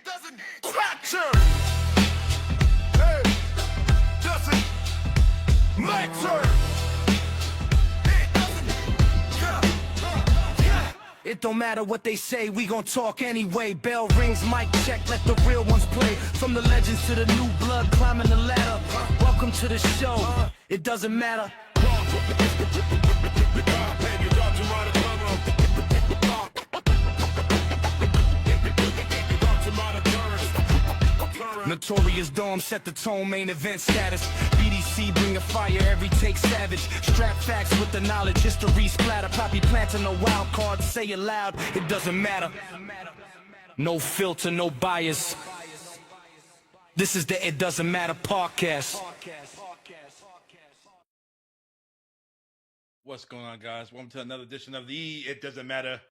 doesn't matter. Hey, doesn't matter. It don't matter what they say, we gon' talk anyway. Bell rings, mic check, let the real ones play. From the legends to the new blood climbing the ladder. Welcome to the show, it doesn't matter. Notorious Dome set the tone, main event status. BDC bring a fire, every take savage. Strap facts with the knowledge, history splatter. Poppy planting a wild card, say it loud, it doesn't matter. No filter, no bias. This is the It Doesn't Matter podcast. What's going on, guys? Welcome to another edition of the It Doesn't Matter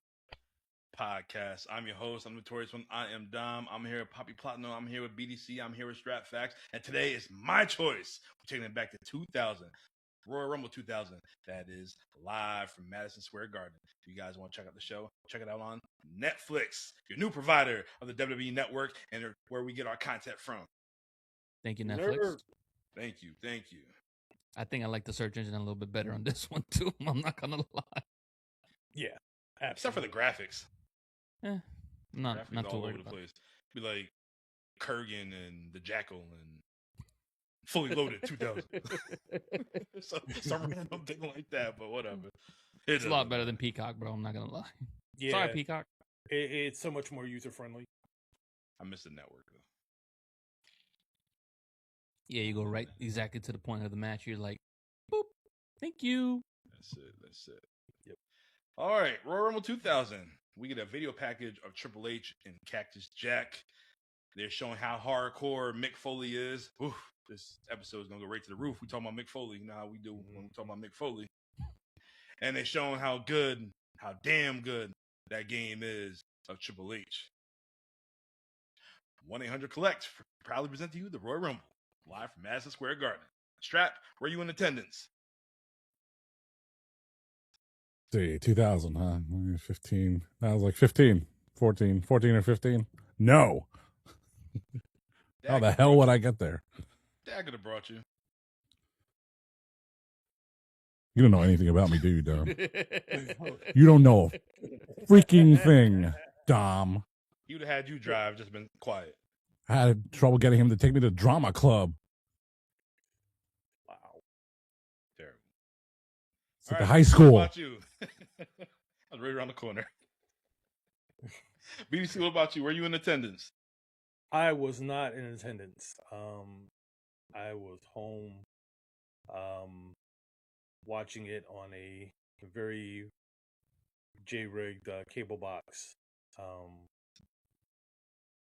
podcast. I'm your host. I'm Notorious One. I am Dom. I'm here with Poppy Platinum. I'm here with BDC. I'm here with Strap Facts. And today is my choice. We're taking it back to 2000. Royal Rumble 2000. That is live from Madison Square Garden. If you guys want to check out the show, check it out on Netflix, your new provider of the WWE Network, and where we get our content from. Thank you, Netflix. Thank you. Thank you. I think I like the search engine a little bit better on this one, too. I'm not going to lie. Yeah. Absolutely. Except for the graphics. Not too all worried over the about place. Be like Kurgan and the Jackal and Fully Loaded 2000. some random thing like that, but whatever. It's a lot better than Peacock, bro. I'm not gonna lie. Yeah, Sorry, Peacock. It's so much more user friendly. I miss the network though. Yeah, you go right exactly to the point of the match. You're like, boop, thank you. That's it. Yep. All right, Royal Rumble 2000. We get a video package of Triple H and Cactus Jack. They're showing how hardcore Mick Foley is. Oof, this episode is going to go right to the roof. We talking about Mick Foley. You know how we do when we talk about Mick Foley. And they're showing how damn good that game is of Triple H. 1-800-COLLECT proudly present to you the Royal Rumble, live from Madison Square Garden. Strap, were you in attendance? See, 2000, huh? 15. That was like 15, 14 or 15. No. How the hell would I get there? Dad could have brought you. You don't know anything about me, do you, Dom? You don't know a freaking thing, Dom. He would have had you drive, just been quiet. I had trouble getting him to take me to drama club. Wow. Terrible. It's at the high school. What about you? I was right around the corner. BDC, what about you? Were you in attendance? I was not in attendance. I was home watching it on a very J-rigged cable box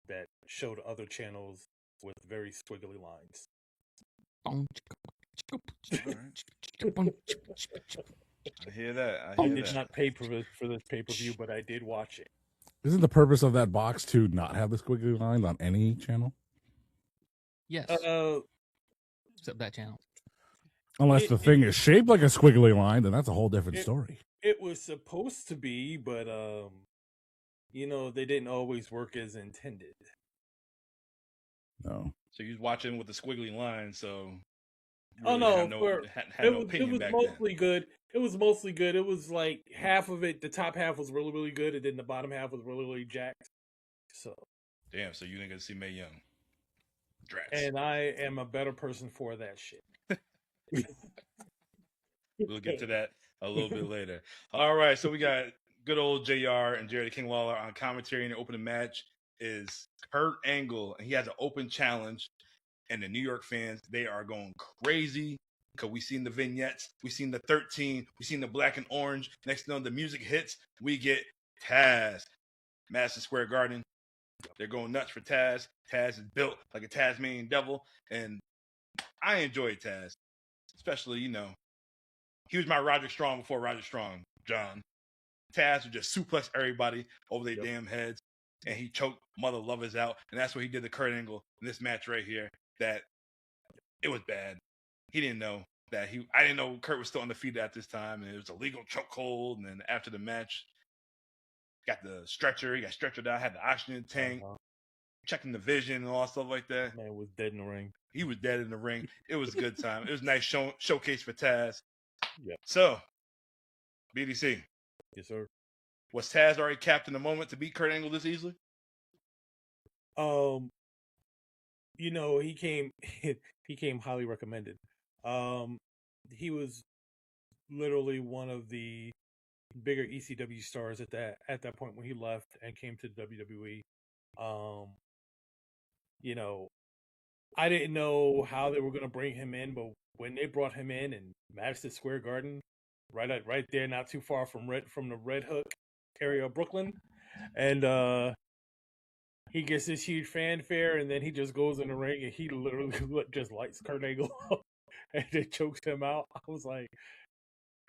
that showed other channels with very squiggly lines. I hear that. I did not pay for this pay-per-view, but I did watch it. Isn't the purpose of that box to not have the squiggly lines on any channel? Yes. Except that channel. Unless the thing is shaped like a squiggly line, then that's a whole different story. It was supposed to be, but they didn't always work as intended. No. So you was watching with the squiggly line, so Oh no, it was mostly good. It was mostly good. It was like half of it, the top half was really, really good, and then the bottom half was really, really jacked. So damn, so you didn't get to see Mae Young. Drats. And I am a better person for that shit. We'll get to that a little bit later. All right, so we got good old JR and Jerry the King Lawler on commentary, and the opening match is Kurt Angle, and he has an open challenge. And the New York fans, they are going crazy because we seen the vignettes, we seen the 13, we seen the black and orange. Next thing the music hits, we get Tazz. Madison Square Garden, they're going nuts for Tazz. Tazz is built like a Tasmanian devil, and I enjoy Tazz, especially he was my Roger Strong before Roger Strong. John Tazz would just suplex everybody over their damn heads, and he choked mother lovers out, and that's what he did to Kurt Angle in this match right here. That it was bad. He didn't know that I didn't know Kurt was still undefeated at this time, and it was a legal chokehold. And then after the match, got the stretcher. He got stretchered out, had the oxygen tank. checking the vision and all that stuff like that. Man was dead in the ring. He was dead in the ring. It was a good time. It was a nice showcase for Tazz. Yep. So, BDC, Yes, sir. was Tazz already capped in the moment to beat Kurt Angle this easily? You know, he came he came highly recommended. He was literally one of the bigger ECW stars at that point when he left and came to WWE. You know, I didn't know how they were going to bring him in, but when they brought him in Madison Square Garden, right there, not too far from the Red Hook area of Brooklyn, and he gets this huge fanfare, and then he just goes in the ring and he literally just lights Kurt Angle up and then chokes him out. I was like,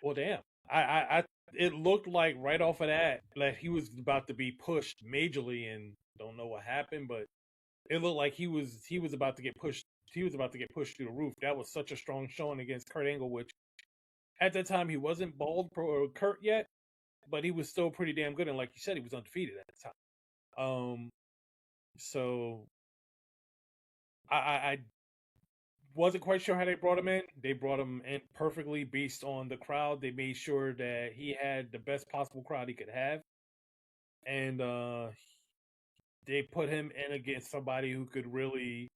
well, damn. I it looked like right off of that he was about to be pushed majorly, and don't know what happened, but it looked like he was about to get pushed. He was about to get pushed through the roof. That was such a strong showing against Kurt Angle, which at that time he wasn't bald or Kurt yet, but he was still pretty damn good. And like you said, he was undefeated at the time. So I wasn't quite sure how they brought him in. They brought him in perfectly based on the crowd. They made sure that he had the best possible crowd he could have. And they put him in against somebody who could really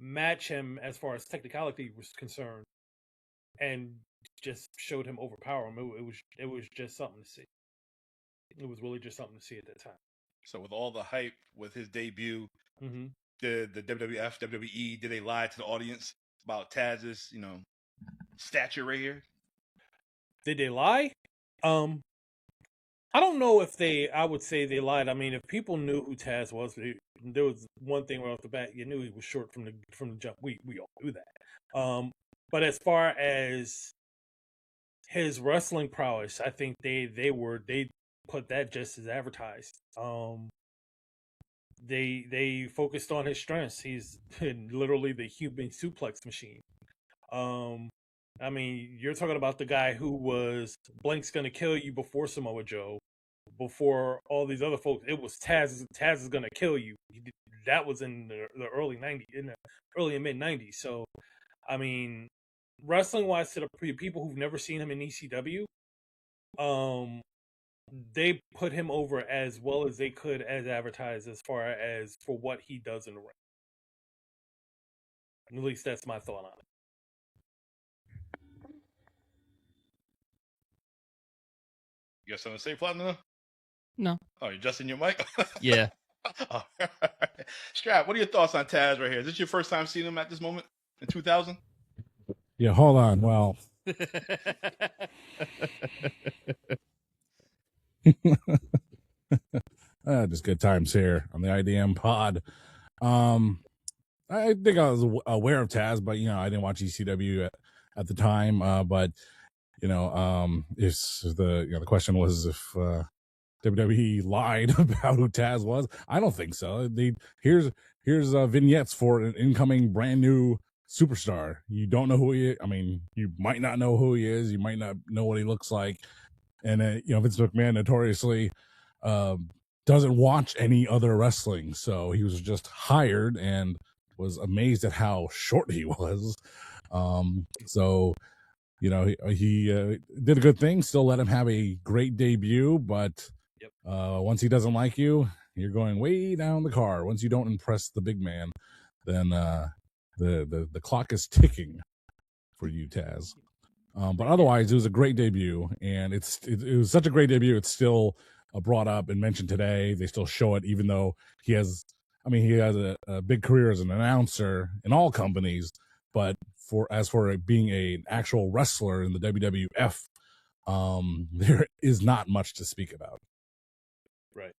match him as far as technicality was concerned, and just showed him overpower him. It was just something to see. It was really just something to see at that time. So with all the hype with his debut, Mm-hmm. the WWF, WWE, did they lie to the audience about Tazz's, stature right here? Did they lie? I don't know if I would say they lied. I mean, if people knew who Tazz was, there was one thing right off the bat. You knew he was short from the jump. We all knew that. But as far as his wrestling prowess, I think they put that just as advertised. They focused on his strengths. He's literally the human suplex machine. I mean, you're talking about the guy who was Blank's gonna kill you before Samoa Joe, before all these other folks. It was Tazz. Tazz is gonna kill you. That was in the early '90s, in the early and mid '90s. So, I mean, wrestling wise, to the people who've never seen him in ECW, they put him over as well as they could as advertised, as far as for what he does in the ring. At least that's my thought on it. You got something to say, Platinum? No. Oh, you're adjusting your mic? Yeah. Oh, Strap, what are your thoughts on Tazz right here? Is this your first time seeing him at this moment in 2000? Yeah, hold on. Well, just good times here on the IDM pod. I think I was aware of Tazz, but I didn't watch ECW at the time. But it's the question was if WWE lied about who Tazz was. I don't think so. Here's vignettes for an incoming brand new superstar. You don't know who he is. I mean, you might not know who he is. You might not know what he looks like. And Vince McMahon notoriously doesn't watch any other wrestling, so he was just hired and was amazed at how short he was. So he did a good thing. Still let him have a great debut, but once he doesn't like you, you're going way down the car. Once you don't impress the big man, then the clock is ticking for you, Tazz. But otherwise, it was a great debut, and it was such a great debut. It's still brought up and mentioned today. They still show it, even though he has a big career as an announcer in all companies. But as for being an actual wrestler in the WWF, there is not much to speak about. Right.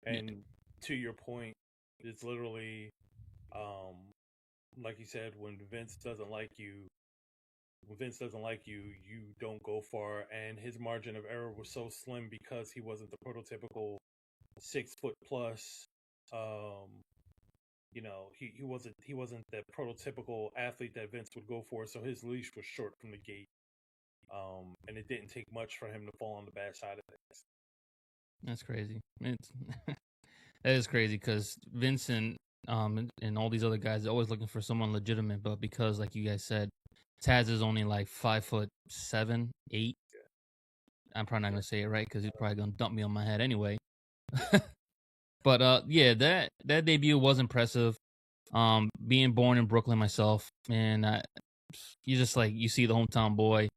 And to your point, it's literally, like you said, when Vince doesn't like you, you don't go far. And his margin of error was so slim because he wasn't the prototypical 6 foot plus. He wasn't the prototypical athlete that Vince would go for. So his leash was short from the gate. And it didn't take much for him to fall on the bad side of things. That's crazy. That is crazy because Vincent and all these other guys are always looking for someone legitimate, but because like you guys said, Tazz is only like 5'7", 8. I'm probably not gonna say it right because he's probably gonna dump me on my head anyway. But yeah, that debut was impressive. Being born in Brooklyn myself, and you just like you see the hometown boy,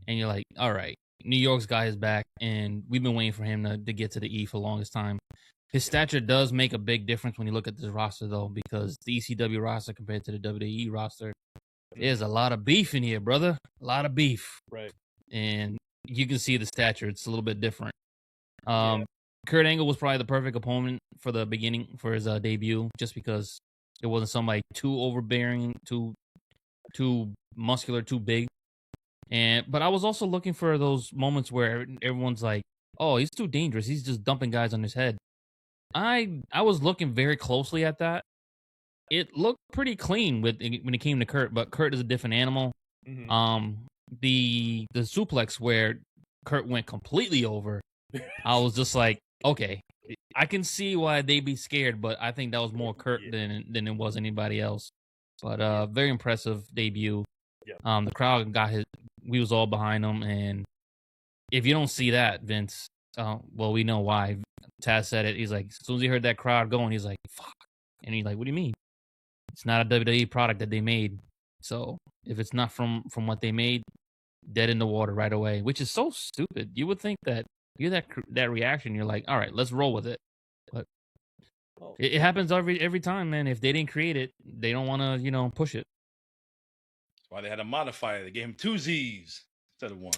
and you're like, all right, New York's guy is back, and we've been waiting for him to get to the E for the longest time. His stature does make a big difference when you look at this roster, though, because the ECW roster compared to the WWE roster, there's a lot of beef in here, brother. A lot of beef. Right. And you can see the stature. It's a little bit different. Kurt Angle was probably the perfect opponent for the beginning, for his debut, just because it wasn't somebody too overbearing, too muscular, too big. But I was also looking for those moments where everyone's like, oh, he's too dangerous. He's just dumping guys on his head. I was looking very closely at that. It looked pretty clean when it came to Kurt, but Kurt is a different animal. Mm-hmm. The suplex where Kurt went completely over, I was just like, okay, I can see why they'd be scared, but I think that was more Kurt than it was anybody else. But very impressive debut. Yeah. The crowd we was all behind him, and if you don't see that, Vince, well, we know why. Tazz said it. He's like, as soon as he heard that crowd going, he's like, fuck. And he's like, what do you mean? It's not a WWE product that they made. So if it's not from what they made, dead in the water right away, which is so stupid. You would think that you hear that reaction, you're like, all right, let's roll with it. But it happens every time, man. If they didn't create it, they don't want to, push it. That's why they had a modifier. They gave him 2 Z's instead of 1.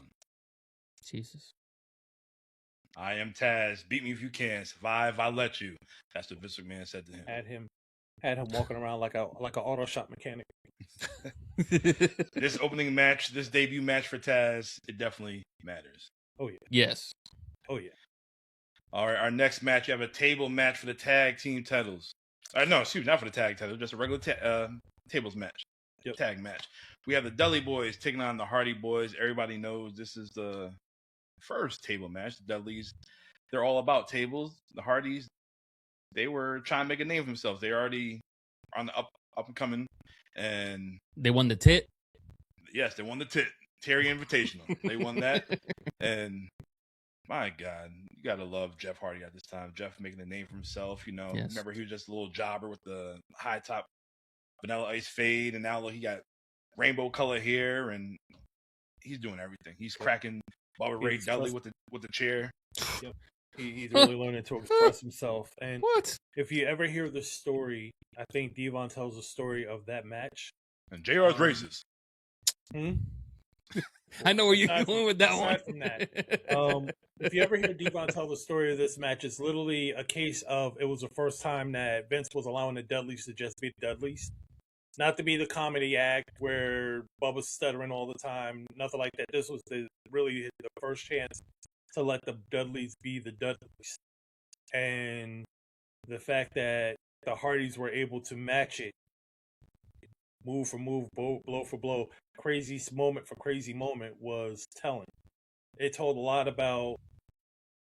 Jesus. I am Tazz. Beat me if you can. Survive, I'll let you. That's what Vince McMahon said to him. Had him walking around like an auto shop mechanic. This opening match, this debut match for Tazz, it definitely matters. Oh yeah. Yes. Oh yeah. All right, our next match, you have a table match for the tag team titles. No, excuse me, not for the tag titles, just a regular tables match. Yep. Tag match. We have the Dudley boys taking on the Hardy boys. Everybody knows this is the first table match. The Dudleys, they're all about tables. The Hardys, they were trying to make a name for themselves. They already on the up and coming, and they won the tit. Yes, they won the tit. Terry Invitational. They won that, and my God, you gotta love Jeff Hardy at this time. Jeff making a name for himself. Yes. Remember he was just a little jobber with the high top Vanilla Ice fade, and now he got rainbow color hair, and he's doing everything. He's cracking Bubba Ray Dudley with the chair. Yep. He's really learning to express himself. And what? If you ever hear the story, I think Devon tells the story of that match. And JR's racist. I know where you're going with that one. Aside from that, if you ever hear Devon tell the story of this match, it's literally a case of it was the first time that Vince was allowing the Dudleys to just be the Dudleys. Not to be the comedy act where Bubba's stuttering all the time, nothing like that. This was really the first chance to let the Dudleys be the Dudleys. And the fact that the Hardys were able to match it, move for move, blow for blow, crazy moment for crazy moment was telling. It told a lot about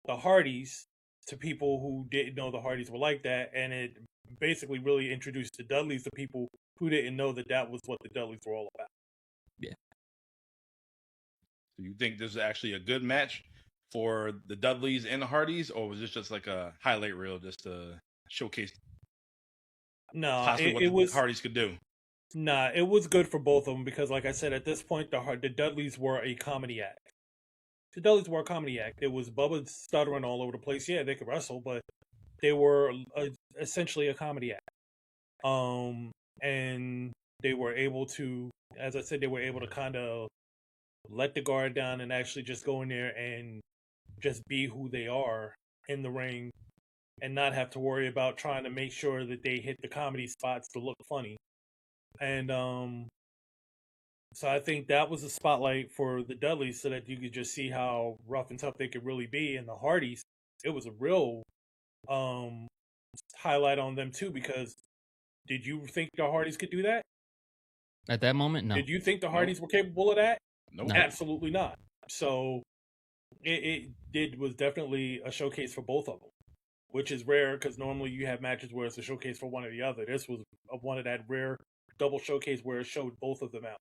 the Hardys to people who didn't know the Hardys were like that, and it basically really introduced the Dudleys to people who didn't know that was what the Dudleys were all about. Yeah. So you think this is actually a good match for the Dudleys and the Hardys, or was this just like a highlight reel just to showcase possibly what the Hardys could do? Nah, it was good for both of them because, like I said, at this point, the Dudleys were a comedy act. The Dudleys were a comedy act. It was Bubba stuttering all over the place. Yeah, they could wrestle, but they were essentially a comedy act. And they were able to, as I said, kind of let the guard down and actually just go in there and just be who they are in the ring and not have to worry about trying to make sure that they hit the comedy spots to look funny. And so I think that was a spotlight for the Dudleys so that you could just see how rough and tough they could really be. And the Hardys, it was a real highlight on them too, because did you think the Hardys could do that? At that moment, no. Did you think the Hardys were capable of that? Nope. No. Absolutely not. So it was definitely a showcase for both of them. which is rare because normally you have matches where it's a showcase for one or the other. This was one of that rare double showcase where it showed both of them out.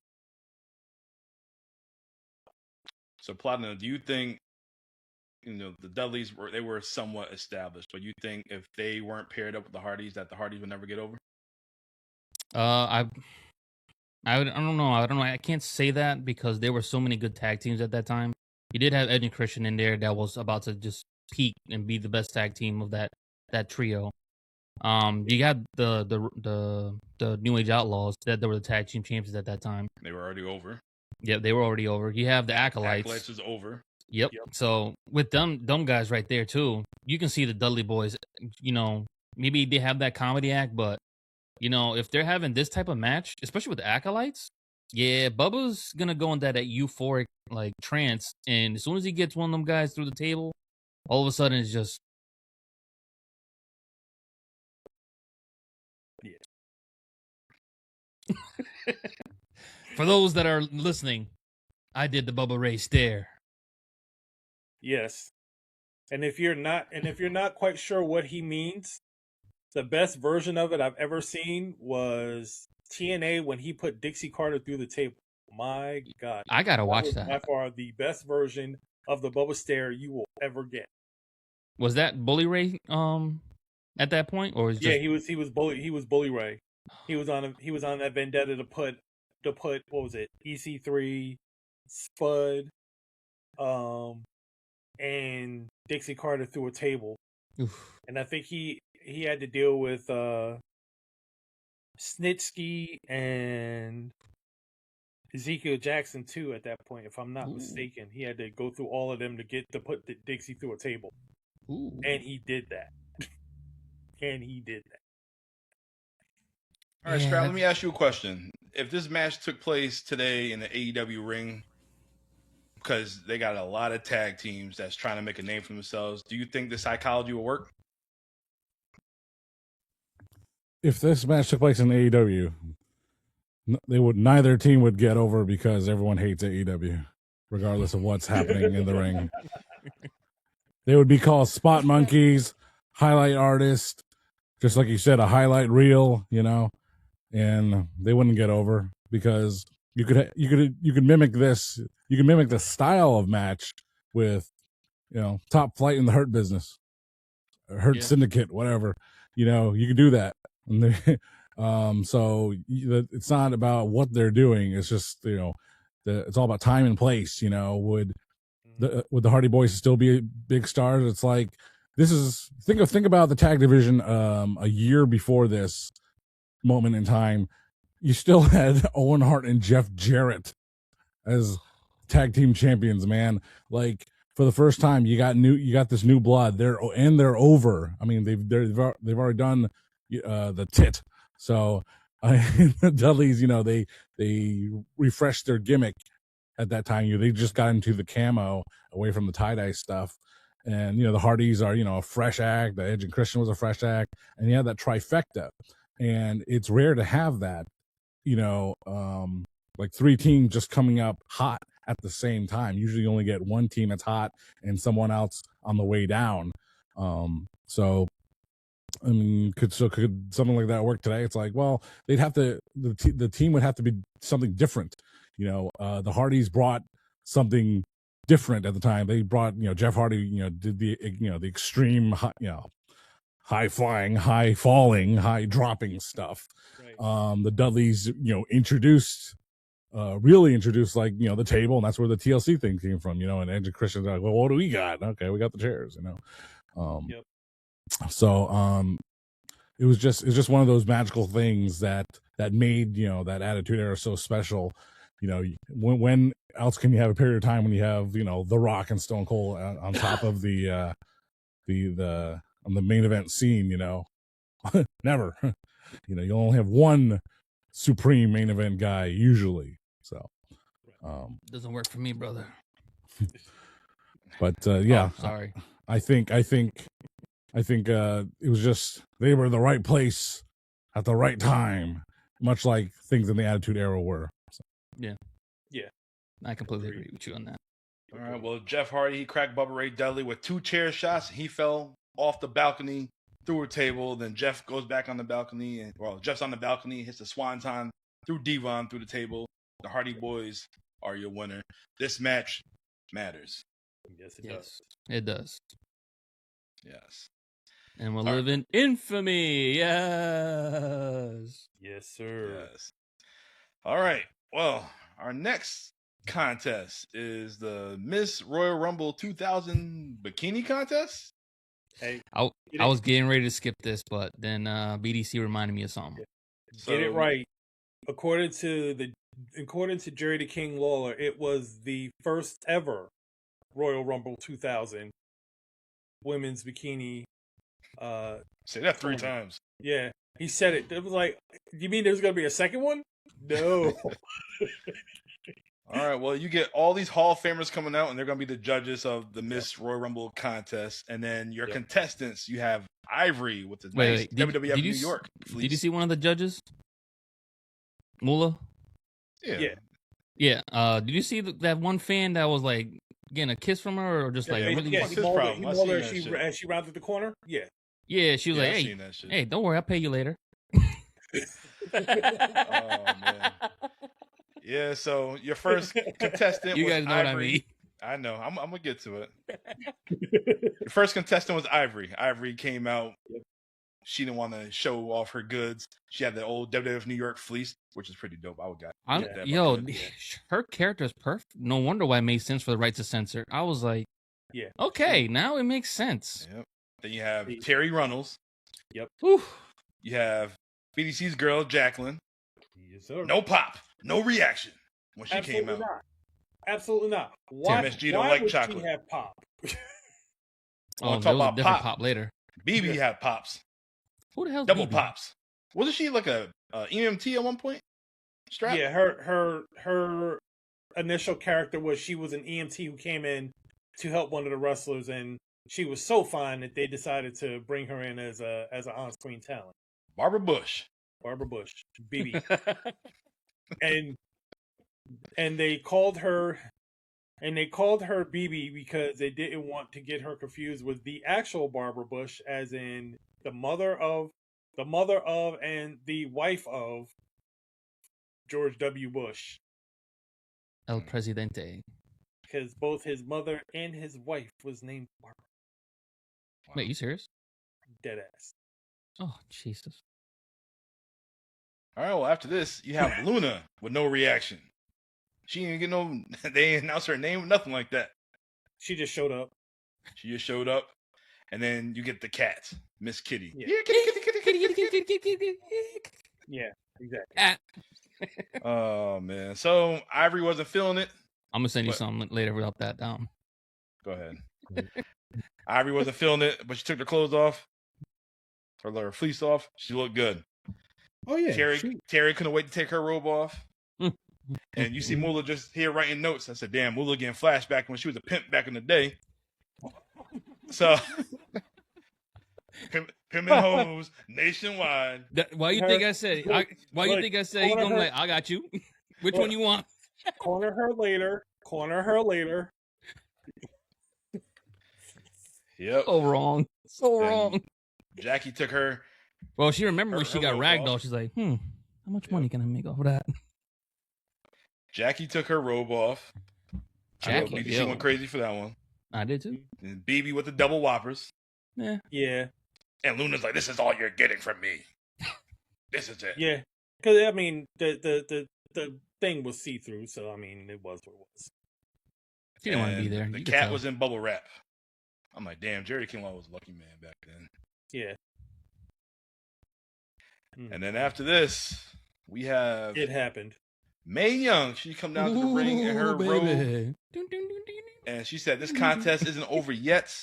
So, Platinum, do you think the Dudleys were somewhat established, but you think if they weren't paired up with the Hardys, that the Hardys would never get over? I don't know. I don't know. I can't say that because there were so many good tag teams at that time. You did have Edge and Christian in there that was about to just peak and be the best tag team of that trio. You got the New Age Outlaws that were the tag team champions at that time. They were already over. Yep, they were already over. You have the Acolytes. Acolytes was over. Yep. So with them guys right there too, you can see the Dudley boys. Maybe they have that comedy act, but if they're having this type of match, especially with the Acolytes, yeah, Bubba's gonna go in that euphoric like trance, and as soon as he gets one of them guys through the table, all of a sudden it's just For those that are listening, I did the Bubba Ray stare. Yes. And if you're not quite sure what he means, the best version of it I've ever seen was TNA when he put Dixie Carter through the table. My God. I gotta watch was that. By far the best version of the Bubba stare you will ever get. Was that Bully Ray at that point? Or he was Bully Ray. He was on that vendetta to put what was it? EC3, Spud, and Dixie Carter through a table. Oof. And I think he had to deal with Snitsky and Ezekiel Jackson too at that point, if I'm not mistaken. He had to go through all of them to put Dixie through a table. Ooh. And he did that. All right, Scrap, let me ask you a question. If this match took place today in the AEW ring, because they got a lot of tag teams that's trying to make a name for themselves, do you think the psychology will work? If this match took place in AEW, neither team would get over because everyone hates AEW, regardless of what's happening in the ring. They would be called spot monkeys, highlight artists, just like you said, a highlight reel, and they wouldn't get over because you could mimic this. You can mimic the style of match with, Top Flight in the Hurt Business, Hurt Syndicate, whatever. You can do that. So it's not about what they're doing. It's just it's all about time and place. Would the Hardy Boys still be big stars? It's like think about the tag division a year before this moment in time. You still had Owen Hart and Jeff Jarrett as tag team champions, man. Like for the first time, you got this new blood. They're over. I mean, they've already done the tit. So the Dudleys, they refreshed their gimmick at that time. They just got into the camo away from the tie-dye stuff. And, the Hardys are, a fresh act. The Edge and Christian was a fresh act. And you have that trifecta. And it's rare to have that, like three teams just coming up hot at the same time. Usually you only get one team that's hot and someone else on the way down. So, I mean, could something like that work today? It's like, well, they'd have to, the team would have to be something different. The Hardys brought something different at the time. They brought, Jeff Hardy, did the extreme, high flying, high falling, high dropping stuff. Right. The Dudleys, really introduced like, the table, and that's where the TLC thing came from, and Edge and Christian's like, well, what do we got? Okay, we got the chairs, So it was just one of those magical things that made, that Attitude Era so special. When else can you have a period of time when you have, The Rock and Stone Cold on top of the main event scene, never. You only have one supreme main event guy usually. So doesn't work for me, brother. But yeah, sorry. I think it was just they were in the right place at the right time, much like things in the Attitude Era were. So. Yeah. I completely agree with you on that. All right. Well, Jeff Hardy, he cracked Bubba Ray Dudley with 2 chair shots. He fell off the balcony through a table. Then Jeff goes back on the balcony, and Jeff's on the balcony, hits the swanton through Devon through the table. The Hardy Boys are your winner. This match matters. Yes, it Yes, does. it does. Yes. And we'll All live in infamy. Yes. Yes, sir. Yes. All right. Well, our next contest is the Miss Royal Rumble 2000 Bikini Contest. Hey, I get I it- was getting ready to skip this, but then BDC reminded me of something. get it right. According to Jerry the King Lawler, it was the first ever Royal Rumble 2000 women's bikini. Say that 3 times. Yeah, he said it. It was like, you mean there's gonna be a second one? No. All right. Well, you get all these Hall of Famers coming out, and they're going to be the judges of the Miss Royal Rumble contest. And then your contestants, you have Ivory with the nice WWF New York fleece. Did you see one of the judges? Mula? Yeah. Yeah. Did you see that one fan that was like getting a kiss from her, or just like really? Yeah, What's he his mauled her, problem? he I mauled seen her that shit. as she rounded the corner. Yeah. Yeah, she was Yeah, like, I "Hey, seen that shit. hey, don't worry, I'll pay you later." Oh, man. Yeah, so your first contestant You was guys know what I Ivory. mean. I know. I'm going to get to it. Your first contestant was Ivory. Ivory came out. She didn't want to show off her goods. She had the old WWF New York fleece, which is pretty dope. I would got that. Yo, But her character is perfect. No wonder why it made sense for the right to censor. I was like, Yeah. okay, now it makes sense. Yep. Then you have Terry Runnels. Whew. You have BDC's girl, Jacqueline. Yes, sir. No pop. No reaction when she Absolutely came out. not. Absolutely not. Why, MSG don't why like would chocolate. she have pop? I Oh, want to there talk was a about different pop. pop later. BB had pops. Who the hell's Double BB? pops. Wasn't she like a EMT at one point? Strap? Yeah, her initial character was she was an EMT who came in to help one of the wrestlers, and she was so fine that they decided to bring her in as a on-screen talent. Barbara Bush. Barbara Bush, BB, and they called her BB because they didn't want to get her confused with the actual Barbara Bush, as in the mother of and the wife of George W. Bush, El Presidente. because both his mother and his wife was named Barbara. Wait, you serious? Deadass. Oh, Jesus. All right, well, after this, you have Luna with no reaction. She didn't get no, they didn't announce her name, nothing like that. She just showed up. She just showed up. And then you get the cat, Miss Kitty. Yeah. Yeah, kitty. Yeah, exactly. Ah. Oh, man. So Ivory wasn't feeling it. I'm gonna send you What? something later without that down. Go ahead. Ivory wasn't feeling it, but she took her clothes off, her fleece off. She looked good. Oh yeah, Terry couldn't wait to take her robe off. Mm. And you see Moolah just here writing notes. I said, damn, Moolah getting flashback when she was a pimp back in the day. So, pimp and hoes nationwide. Why you think I said? Why you think I said? He gonna like, I got you. Which one you want? Corner her later. Corner her later. Yep. So wrong. So Then wrong. Jackie took her. Well, she remembered when her she got robe ragdoll. off. She's like, how much money can I make off of that? Jackie took her robe off. Jackie, BDC yo. went crazy for that one. I did too. And BB with the double whoppers. Yeah. Yeah, And Luna's like, this is all you're getting from me. This is it. yeah. Because I mean, the thing was see through, so I mean, it was what it was. She didn't want to be And there. The You could cat tell. was in bubble wrap. I'm like, damn, Jerry King Law was a lucky man back then. Yeah, And then after this, we have it happened. Mae Young. She come down to the ring in her Ooh, robe, baby. Dun, dun, dun, dun, and she said, this contest isn't over yet.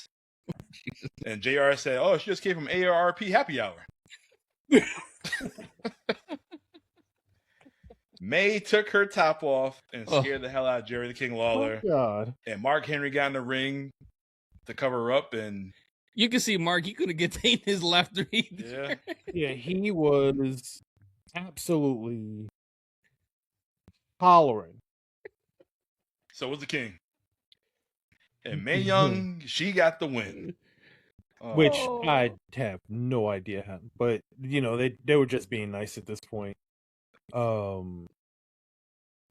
And JR said, oh, she just came from AARP happy hour. May took her top off and scared the hell out of Jerry the King Lawler. Oh, God. And Mark Henry got in the ring to cover her up. And You can see Mark. He couldn't contain his laughter either. yeah, Yeah, he was absolutely hollering. so was the King. And Mae Young, she got the win. which Oh. I have no idea how. But you know, they were just being nice at this point.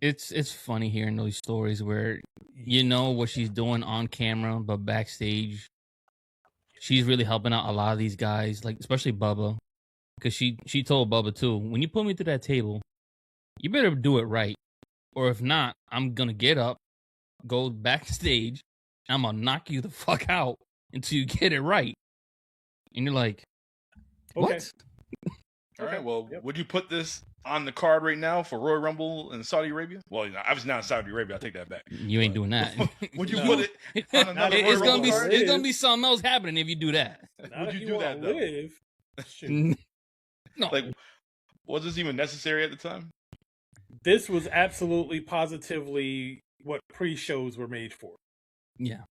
It's funny hearing those stories where you know what she's doing on camera, but backstage, she's really helping out a lot of these guys, like especially Bubba, because she told Bubba too, when you put me to that table, you better do it right, or if not, I'm gonna get up, go backstage, I'm gonna knock you the fuck out until you get it right. And you're like, what? Okay. All right. Well, Yep. would you put this on the card right now for Royal Rumble in Saudi Arabia? Well, you know, obviously not in Saudi Arabia. I'll take that back. You ain't doing that. Would you No. put it on another Royal It's gonna Rumble be card? it's gonna be something else happening if you do that. Not Would if you do that, wanna though? live. Shoot. No, Like, was this even necessary at the time? This was absolutely positively what pre-shows were made for. yeah,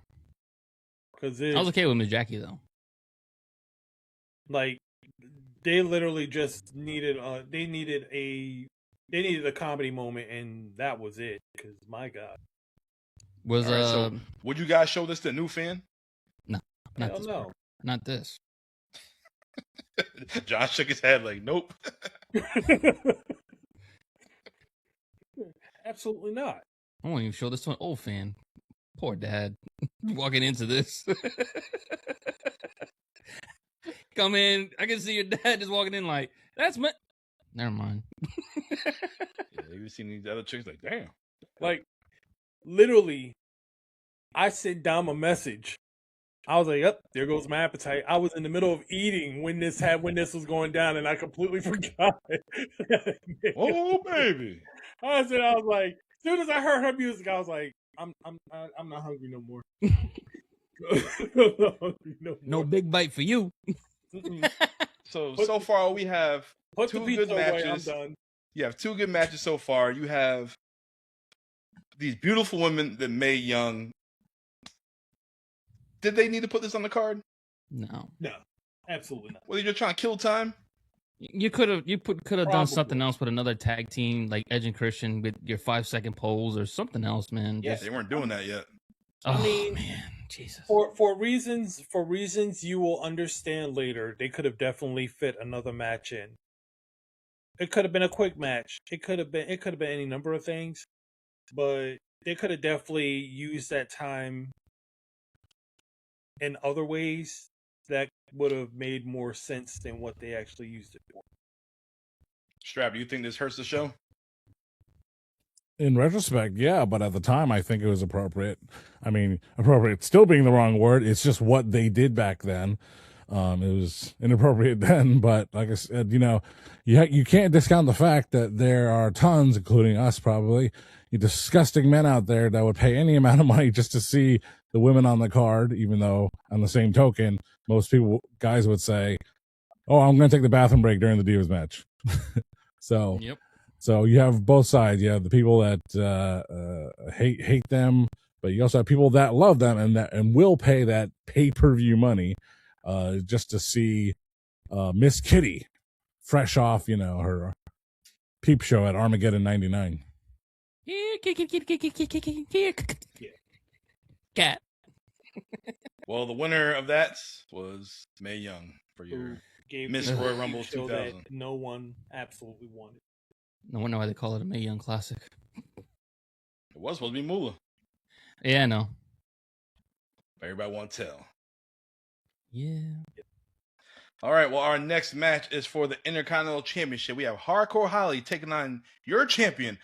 Because I was okay with Miss Jackie though. like they literally just needed they needed a comedy moment, and that was it. Because my God, Was All right, so would you guys show this to a new fan? not hell this, no. not this. John shook his head like, nope. Absolutely not. I won't even show this to an old fan. Poor dad walking into this. Come in, I can see your dad just walking in like, that's my. Never mind. Yeah, you've seen these other chicks like, damn. Like literally, I sent Dom a message. I was like, "Yep, there goes my appetite." I was in the middle of eating when this was going down, and I completely forgot. Oh, baby. I was like, as soon as I heard her music, I was like, I'm not hungry no more. I'm not hungry no No more. big bite for you. Mm-mm. So far we have Put two the good pizza away. I'm matches. done. You have two good matches so far. You have these beautiful women that Mae Young. Did they need to put this on the card? No, No, absolutely not. Were they just trying to kill time? you could have done Probably. something else with another tag team like Edge and Christian with your 5-second polls or something else, man. Yeah. Just, They weren't doing that yet. oh, I mean, man, Jesus. For reasons you will understand later, they could have definitely fit another match in. It could have been a quick match. It could have been any number of things, but they could have definitely used that time in other ways that would have made more sense than what they actually used it for. Strap, do you think this hurts the show? In retrospect, yeah, but at the time, I think it was appropriate. I mean, appropriate still being the wrong word. It's just what they did back then. It was inappropriate then, but like I said, you know, you can't discount the fact that there are tons, including us probably, you disgusting men out there that would pay any amount of money just to see the women on the card, even though on the same token, most guys would say, oh, I'm going to take the bathroom break during the Divas match. So, Yep. so you have both sides. You have the people that hate them, but you also have people that love them and will pay that pay-per-view money just to see Miss Kitty fresh off, you know, her peep show at Armageddon '99. Cat. Well, the winner of that was Mae Young for Who your gave Miss the Royal Rumble show 2000. that no one absolutely wanted. No wonder why they call it a Mae Young Classic. It was supposed to be Moolah. Yeah, I know. Everybody want to tell. Yeah. All right, well, our next match is for the Intercontinental Championship. We have Hardcore Holly taking on your champion,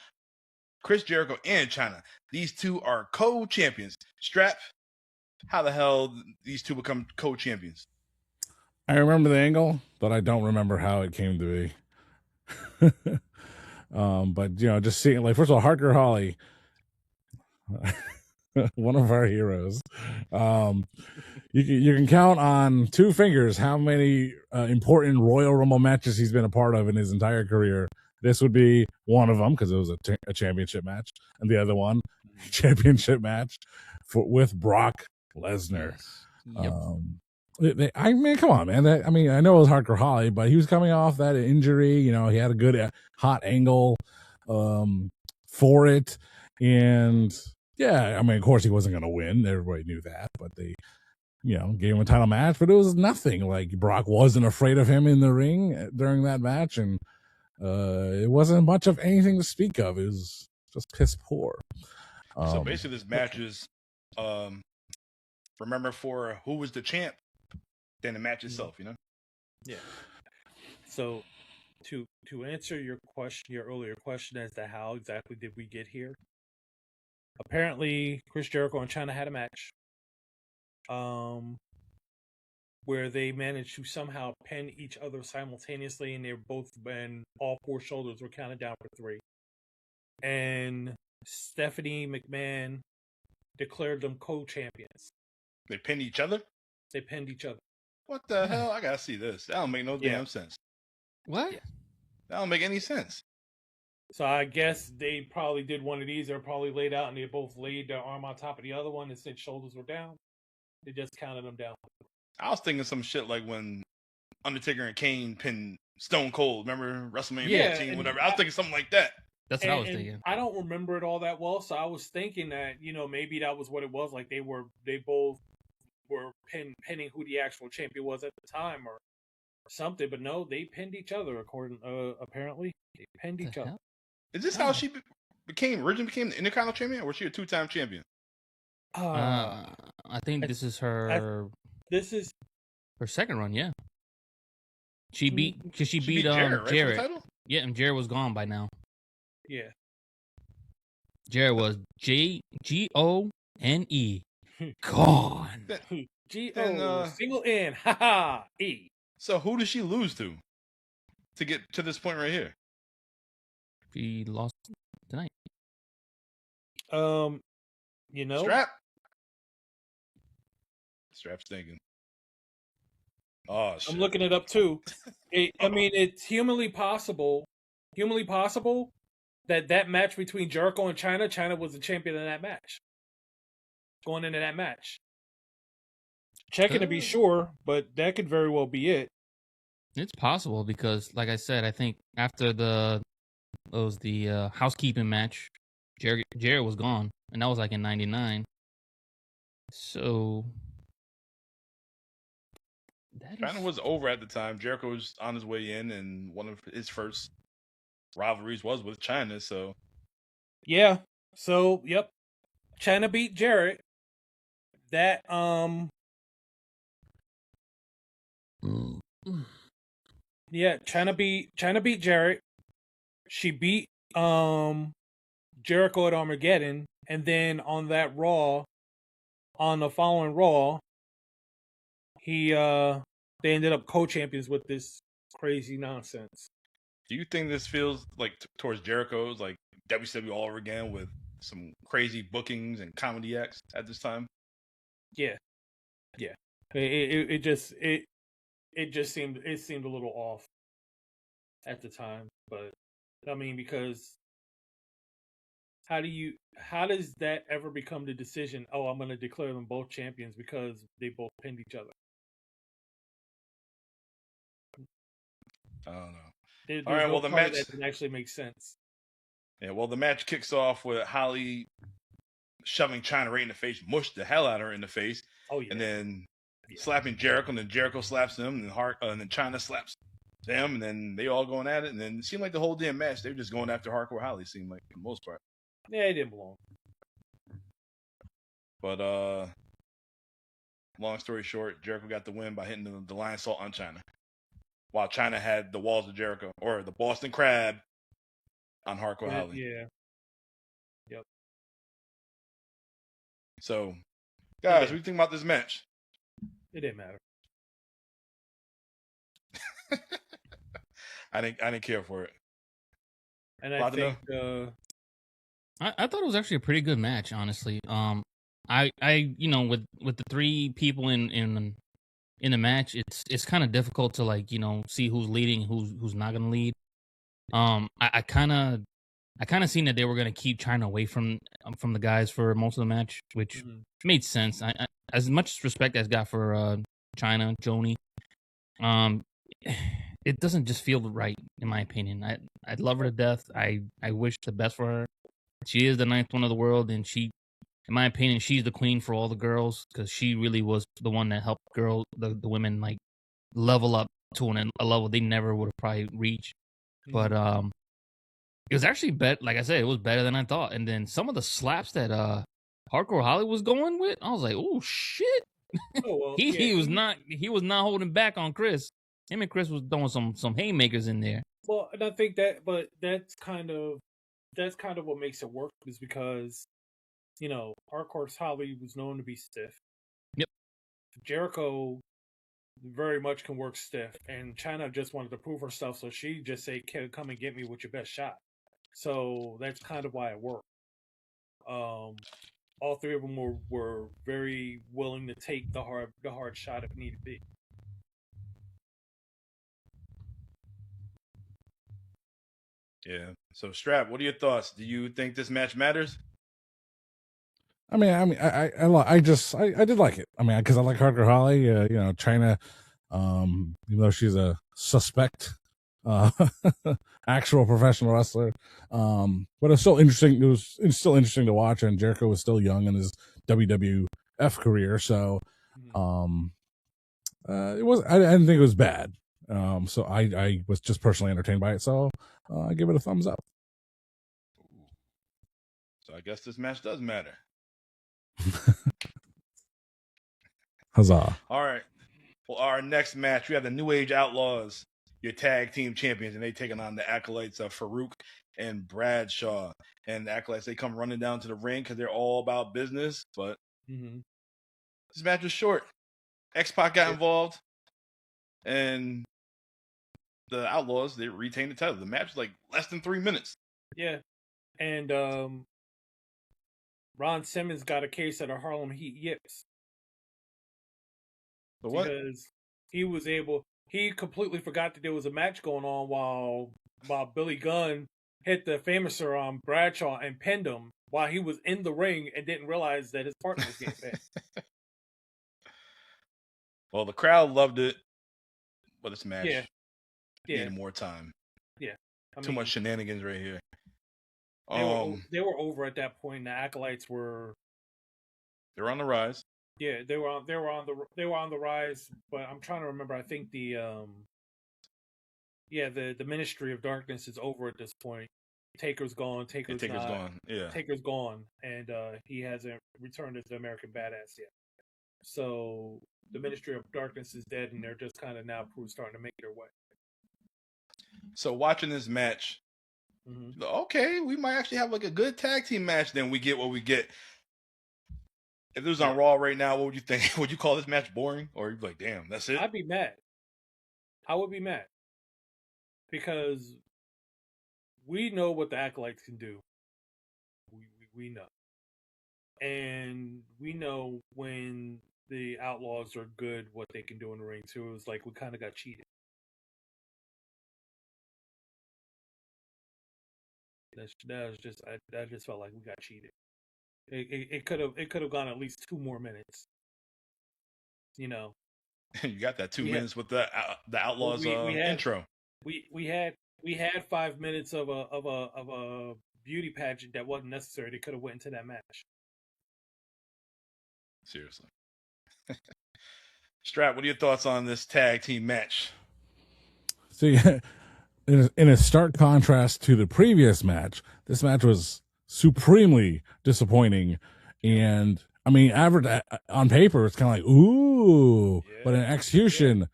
Chris Jericho and Chyna. These two are co-champions. Strap, how the hell these two become co-champions? I remember the angle, but I don't remember how it came to be. But you know, just seeing, like, first of all, Hardcore Holly, one of our heroes. You can count on two fingers how many important Royal Rumble matches he's been a part of in his entire career. This would be one of them because it was a championship match, and the other one, championship match with Brock Lesnar. Yep. I mean, come on, man. I mean, I know it was Hardcore Holly, but he was coming off that injury. You know, he had a good hot angle for it, and yeah, I mean, of course, he wasn't going to win. Everybody knew that, but gave him a title match, but it was nothing. Like Brock wasn't afraid of him in the ring during that match, and it wasn't much of anything to speak of. It was just piss poor. So basically, this match is remember for who was the champ than the match itself, Yeah. So to answer your earlier question as to how exactly did we get here? Apparently, Chris Jericho and Chyna had a match, where they managed to somehow pin each other simultaneously, and all four shoulders were counted down for 3. And Stephanie McMahon declared them co-champions. They pinned each other? They pinned each other. What the hell? I gotta see this. That don't make no damn sense. What? Yeah. That don't make any sense. So I guess they probably did one of these. They're probably laid out, and they both laid their arm on top of the other one, and since shoulders were down, they just counted them down. I was thinking some shit like when Undertaker and Kane pinned Stone Cold. Remember WrestleMania Yeah, 14, whatever. I was thinking something like that. That's what I was thinking. I don't remember it all that well, so I was thinking that maybe that was what it was. Like they both were pinning who the actual champion was at the time or something. But no, they pinned each other. Apparently they pinned each other. Is this how she originally became the Intercontinental Champion, or was she a 2-time champion? I think this is her. This is her second run. Yeah, she beat Jarrett. Right, Jarrett. for the title? Yeah, and Jarrett was gone by now. Yeah. Jarrett was Gone. Gone. G-O single N ha E. So who did she lose to get to this point right here? She lost tonight. Strap's thinking. Oh shit. I'm looking it up too. I mean, it's humanly possible that match between Jericho and Chyna was the champion in that match. Going into that match. Checking to be sure, but that could very well be it. It's possible because, like I said, I think after the housekeeping match, Jarrett was gone, and that was like in '99. So Chyna was over at the time. Jericho was on his way in, and one of his first rivalries was with Chyna. So yeah. So yep, Chyna beat Jarrett. That yeah, Chyna beat Jarrett. She beat Jericho at Armageddon, and then on the following Raw, they ended up co-champions with this crazy nonsense. do you think this feels like towards Jericho's like WCW all over again with some crazy bookings and comedy acts at this time? Yeah. It just seemed a little off at the time, but I mean, because how does that ever become the decision? Oh, I'm going to declare them both champions because they both pinned each other. I don't know. There's All right, no well, the part of match- that didn't actually make sense. Yeah, well, the match kicks off with Holly shoving Chyna right in the face, mushed the hell out of her in the face, Oh yeah, and then slapping Jericho, and then Jericho slaps him, and then Chyna slaps them, and then they all going at it, and then it seemed like the whole damn match they were just going after Hardcore Holly. Seemed like for the most part, yeah, it didn't belong. but long story short, Jericho got the win by hitting the lion salt on Chyna, while Chyna had the walls of Jericho or the Boston Crab on Hardcore Holly. Yeah. Yep. So, guys, what do you think about this match? It didn't matter. I didn't care for it. And I Platinum? think I thought it was actually a pretty good match, honestly. I with the three people in the match, it's kind of difficult to like see who's leading, who's not gonna lead. I kind of seen that they were gonna keep Chyna away from the guys for most of the match, which made sense. I as much respect as got for Chyna, Joni, it doesn't just feel right in my opinion. I love her to death. I wish the best for her. She is the ninth one of the world, and she in my opinion, she's the queen for all the girls because she really was the one that helped the women like level up to a level they never would have probably reached. But it was actually like I said, it was better than I thought. And then some of the slaps that Hardcore Holly was going with, I was like, oh shit. Oh, well, he was not holding back on Chris. Him and Chris was throwing some haymakers in there. Well, and I think that's kind of what makes it work is because, Hardcore Holly was known to be stiff. Yep. Jericho very much can work stiff, and Chyna just wanted to prove herself, so she just said, "Come and get me with your best shot." So that's kind of why it worked. All three of them were very willing to take the hard shot if needed be. Yeah. So, Strap, what are your thoughts? Do you think this match matters? I did like it. I mean, because I like Hardcore Holly. Chyna, even though she's a suspect, actual professional wrestler, but it's still interesting. It's still interesting to watch. And Jericho was still young in his WWF career, so it was. I didn't think it was bad. So I was just personally entertained by it. So I give it a thumbs up. So I guess this match does matter. Huzzah. All right. Well, our next match, we have the New Age Outlaws, your tag team champions, and they taking on the Acolytes of Farouk and Bradshaw. And the Acolytes, they come running down to the ring because they're all about business. But this match was short. X-Pac got involved, and the Outlaws, they retained the title. The match was like less than 3 minutes. Yeah. And Ron Simmons got a case of the Harlem Heat yips. But what? Because he completely forgot that there was a match going on while Billy Gunn hit the famouser on Bradshaw and pinned him while he was in the ring and didn't realize that his partner was getting pinned. Well, the crowd loved it, but this match needed more time. Yeah. Too much shenanigans right here. They were over at that point. The Acolytes were. They're on the rise. Yeah, they were on the rise. But I'm trying to remember. I think the Ministry of Darkness is over at this point. Taker's gone. Taker's gone. Yeah, Taker's gone, and he hasn't returned as the American Badass yet. So the Ministry of Darkness is dead, and they're just kind of now starting to make their way. So watching this match. Okay, we might actually have like a good tag team match. Then we get what we get. If it was on Raw right now, what would you think? Would you call this match boring, or you'd be like, "Damn, that's it"? I'd be mad. I would be mad because we know what the Acolytes can do. We know, and we know when the Outlaws are good, what they can do in the ring too. It was like we kind of got cheated. I just felt like we got cheated. It could have gone at least 2 more minutes. You got that 2 minutes with the Outlaws intro. We had 5 minutes of a beauty pageant that wasn't necessary. They could have went into that match. Seriously. Strap, what are your thoughts on this tag team match? See, in a stark contrast to the previous match, this match was supremely disappointing. And I mean, average on paper, it's kind of like, ooh, but in execution,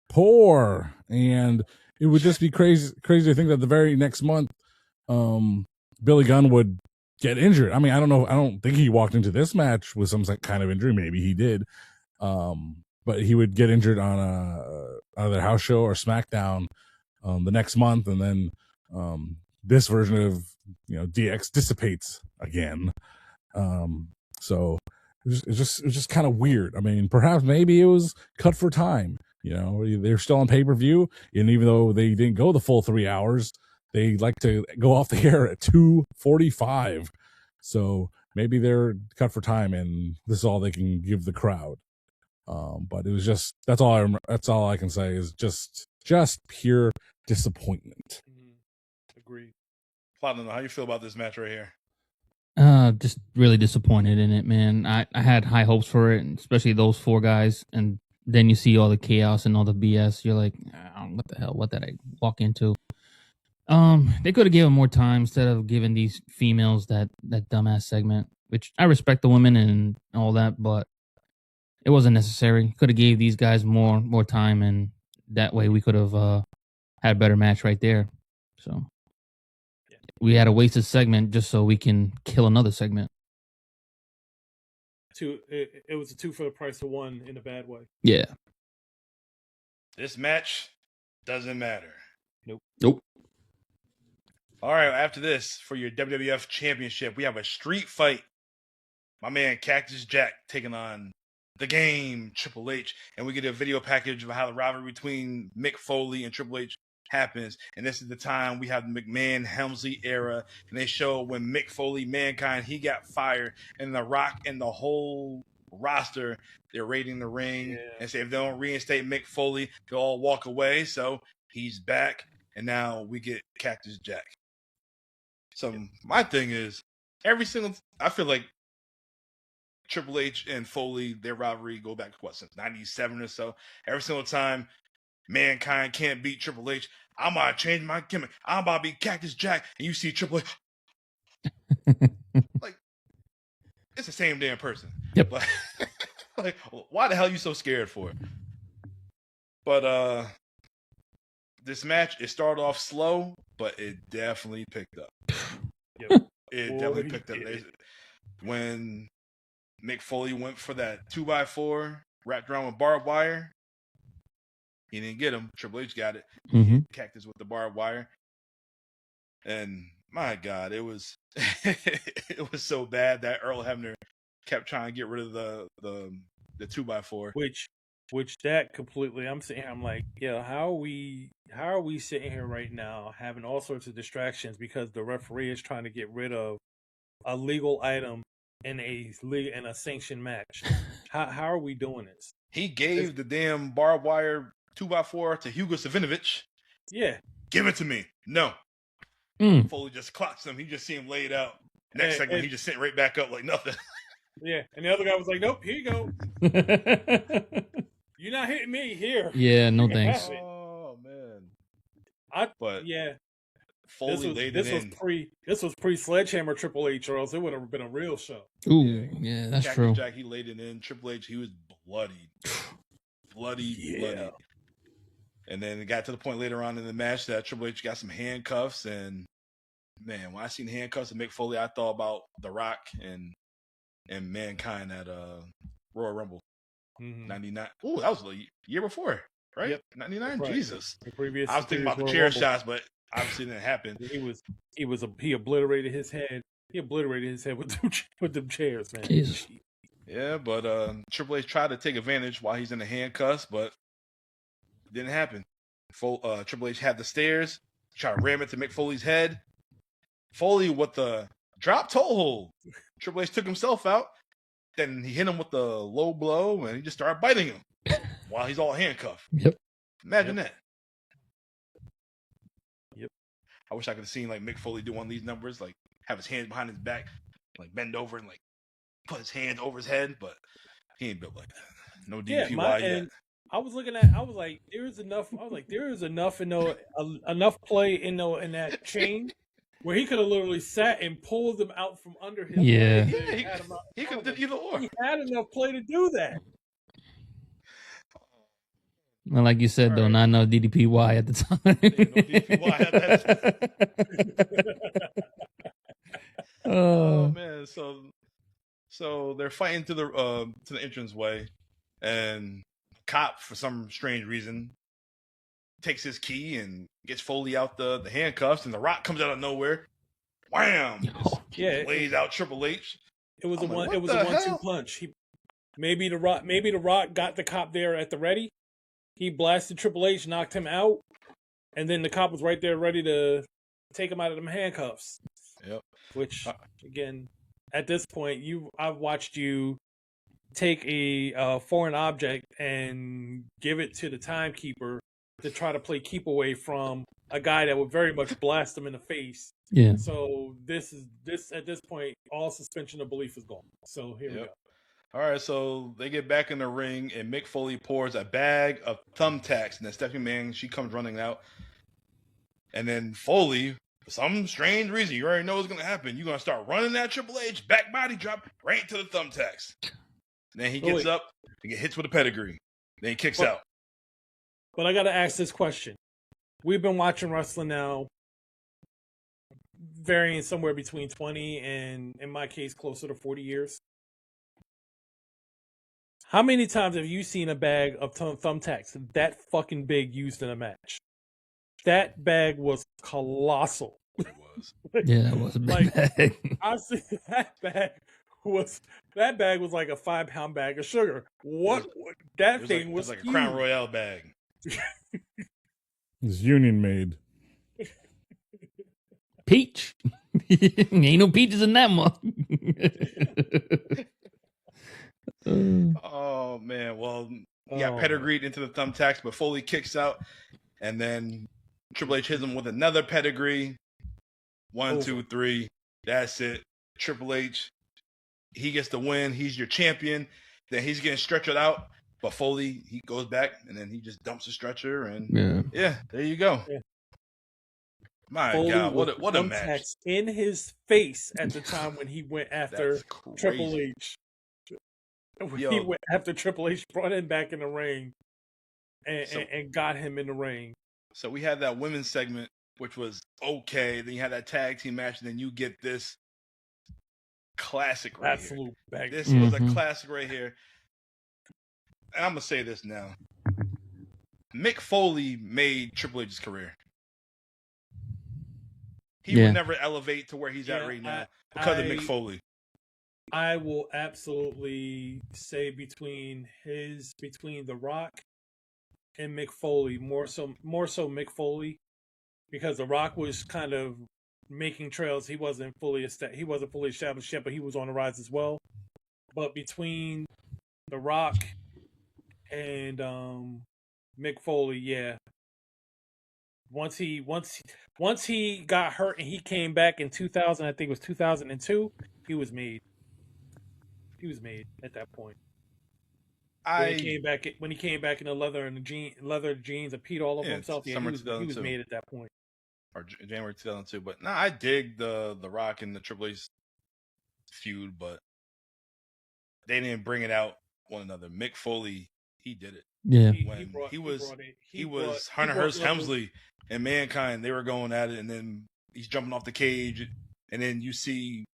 poor. And it would just be crazy to think that the very next month, Billy Gunn would get injured. I mean, I don't know. I don't think he walked into this match with some kind of injury. Maybe he did. But he would get injured on either house show or SmackDown the next month, and then this version of DX dissipates again. So it was just kind of weird. I mean, perhaps maybe it was cut for time. They're still on pay-per-view, and even though they didn't go the full 3 hours, they like to go off the air at 2:45. So maybe they're cut for time, and this is all they can give the crowd. But it was just that's all I can say is just pure disappointment. Agreed. Platinum, how you feel about this match right here? Just really disappointed in it, man. I had high hopes for it, and especially those 4 guys, and then you see all the chaos and all the BS. You're like, what the hell? What did I walk into? They could have given more time instead of giving these females that dumbass segment, which I respect the women and all that, but it wasn't necessary. Could have gave these guys more time, and that way we could have had a better match right there. So we had a wasted segment just so we can kill another segment. It was a 2 for the price of 1 in a bad way. Yeah. This match doesn't matter. Nope. All right, after this, for your WWF Championship, we have a street fight. My man Cactus Jack taking on The Game, Triple H, and we get a video package of how the rivalry between Mick Foley and Triple H happens. And this is the time we have the McMahon-Helmsley era, and they show when Mick Foley, Mankind, he got fired, and The Rock and the whole roster, they're raiding the ring and say if they don't reinstate Mick Foley, they'll all walk away. So he's back, and now we get Cactus Jack. So my thing is, I feel like Triple H and Foley, their rivalry go back to since 97 or so. Every single time Mankind can't beat Triple H, I'm going to change my gimmick. I'm about to be Cactus Jack. And you see Triple H. Like, it's the same damn person. Yep. Like, why the hell are you so scared for it? But this match, it started off slow, but it definitely picked up. It definitely picked up. When Mick Foley went for that 2x4 wrapped around with barbed wire, he didn't get him. Triple H got it. Mm-hmm. Cactus with the barbed wire. And my God, it was it was so bad that Earl Hebner kept trying to get rid of the 2x4. Which that completely, I'm like, yeah, how are we sitting here right now having all sorts of distractions because the referee is trying to get rid of a legal item in a sanctioned match? How are we doing this? He gave the damn barbed wire 2x4 to Hugo Savinovich. Yeah. Give it to me. No. Foley just clocks him. He just see him laid out. Next segment, he just sent right back up like nothing. Yeah. And the other guy was like, nope, here you go. You're not hitting me here. Yeah, no thanks. Oh, man. Foley laid it in. This was pre-Sledgehammer Triple H, or else it would have been a real show. Ooh, yeah, that's true. Jack, he laid it in. Triple H, he was bloody. Bloody. And then it got to the point later on in the match that Triple H got some handcuffs. And, man, when I seen handcuffs of Mick Foley, I thought about The Rock and Mankind at Royal Rumble. 99. Ooh, that was the year before, right? Yep. 99. Right. Jesus. I was thinking about the chair shots, but obviously it didn't happen. He obliterated his head. He obliterated his head with them chairs, man. Jesus. Yeah, but Triple H tried to take advantage while he's in the handcuffs, but it didn't happen. Triple H had the stairs, tried to ram it to Mick Foley's head. Foley with the drop toe hold. Triple H took himself out. Then he hit him with the low blow, and he just started biting him while he's all handcuffed. Yep. Imagine that. Yep. I wish I could have seen like Mick Foley do one of these numbers, like have his hands behind his back, like bend over and like put his hands over his head, but he ain't built like that. No DPY yet. I was like, there is enough. I was like, there is enough enough play in that chain where he could have literally sat and pulled them out from under him. Yeah. He could have did either or. He had enough play to do that. Well, like you said, though, not enough DDPY at the time. No DPY at that time. Oh man! So they're fighting to the entranceway, and cop for some strange reason takes his key and gets Foley out the handcuffs, and The Rock comes out of nowhere. Wham! Yeah, lays out Triple H. It was a 1-2 punch. Maybe the Rock got the cop there at the ready. He blasted Triple H, knocked him out, and then the cop was right there ready to take him out of them handcuffs. Yep. Which, again, at this point, I've watched you take a foreign object and give it to the timekeeper to try to play keep away from a guy that would very much blast him in the face. Yeah. So this at this point, all suspension of belief is gone. So here we go. All right, so they get back in the ring, and Mick Foley pours a bag of thumbtacks, and then Stephanie McMahon, she comes running out. And then Foley, for some strange reason, you already know what's going to happen. You're going to start running that Triple H, back body drop, right into the thumbtacks. And then he gets up, and get hits with a pedigree. Then he kicks out. But I got to ask this question. We've been watching wrestling now, varying somewhere between 20 and, in my case, closer to 40 years. How many times have you seen a bag of thumbtacks that fucking big used in a match? That bag was colossal. It was. Yeah, it was a big bag. I see that bag was like a 5-pound bag of sugar. Thing was like a huge. Crown Royale bag. It's union made. Peach. Ain't no peaches in that one. Oh man, well he got pedigreed into the thumbtacks, but Foley kicks out, and then Triple H hits him with another pedigree. 1, 2, 3. That's it. Triple H, he gets the win. He's your champion. Then he's getting stretchered out, but Foley, he goes back, and then he just dumps the stretcher, and yeah, there you go. Yeah. My Foley God, what a match! thumbtacks in his face at the time when he went after Triple H. He went after Triple H, brought him back in the ring, and got him in the ring. So we had that women's segment, which was okay. Then you had that tag team match, and then you get this classic right Absolute here. bag. This was a classic right here. And I'm gonna say this now. Mick Foley made Triple H's career. He would never elevate to where he's at right now because of Mick Foley. I will absolutely say between The Rock and Mick Foley, more so Mick Foley, because The Rock was kind of making trails. He wasn't fully established yet, but he was on the rise as well. But between The Rock and Mick Foley, yeah. Once he got hurt and he came back in 2000, I think it was 2002, he was made. He was made at that point. When he came back in the leather jeans and peed all over himself, he was made at that point. Or January 2002. But no, I dig the Rock and the Triple H feud, but they didn't bring it out one another. Mick Foley, he did it. Yeah, He was Hunter Hearst Helmsley and Mankind. They were going at it, and then he's jumping off the cage, and then you see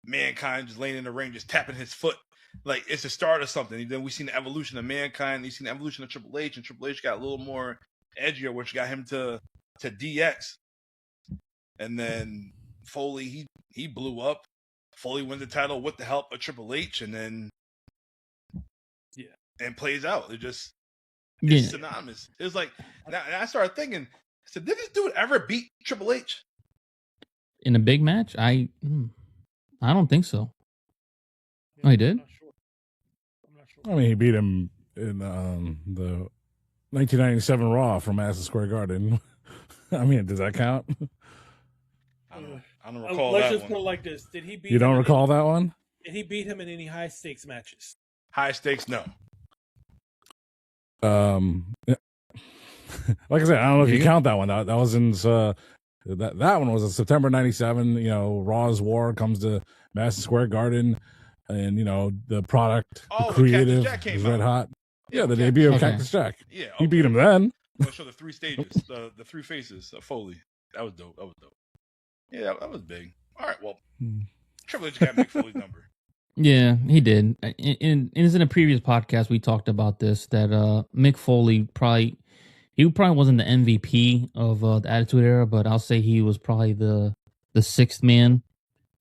Mankind just laying in the ring, just tapping his foot like it's the start of something. And then we seen the evolution of Mankind. You seen the evolution of Triple H, and Triple H got a little more edgier, which got him to DX. And then Foley, he blew up. Foley wins the title with the help of Triple H, and then and plays out. It's synonymous. It was like, and I started thinking, I said, did this dude ever beat Triple H in a big match? I don't think so. Oh, he did? I'm not sure. I mean, he beat him in the 1997 Raw from Madison Square Garden. I mean, does that count? I don't recall Let's that just one. put it like this: did he beat? You don't recall that one? Did he beat him in any high stakes matches? High stakes, no. Yeah. Like I said, I don't know if you count that one. That was in that one was in September '97. You know, Raw's War comes to Madison Square Garden, and you know the product, the creative is red hot. Yeah, the debut of Cactus Jack. Yeah, he beat him then. I'll show the 3 stages, the 3 faces of Foley. That was dope. Yeah, that was big. All right, well, Triple H got Mick Foley's number. Yeah, he did. In a previous podcast, we talked about this, that Mick Foley probably wasn't the MVP of the Attitude Era, but I'll say he was probably the 6th man.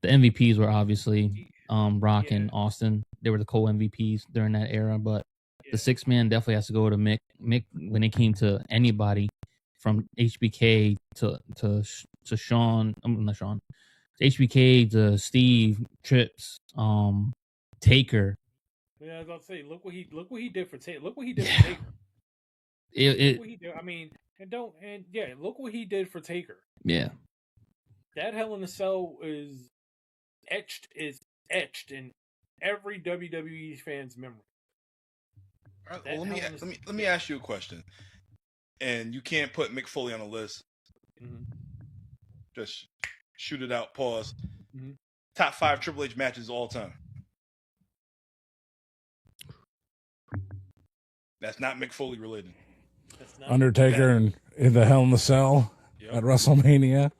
The MVPs were obviously Rock and Austin. They were the co-MVPs during that era, but the 6th man definitely has to go to Mick. Mick, when it came to anybody from HBK to Sean, not Sean, HBK to Steve, Trips, Taker. Yeah, I was about to say, look what he did for Taker. Look what he did for Taker. It what he did. I mean, look what he did for Taker. yeah. That Hell in a Cell is etched in every WWE fan's memory. All right, well, let me ask you a question. And you can't put Mick Foley on the list. Mm-hmm. Just shoot it out. Pause. Mm-hmm. Top 5 Triple H matches all time. That's not Mick Foley related. That's not Undertaker and in the Hell in the Cell at WrestleMania.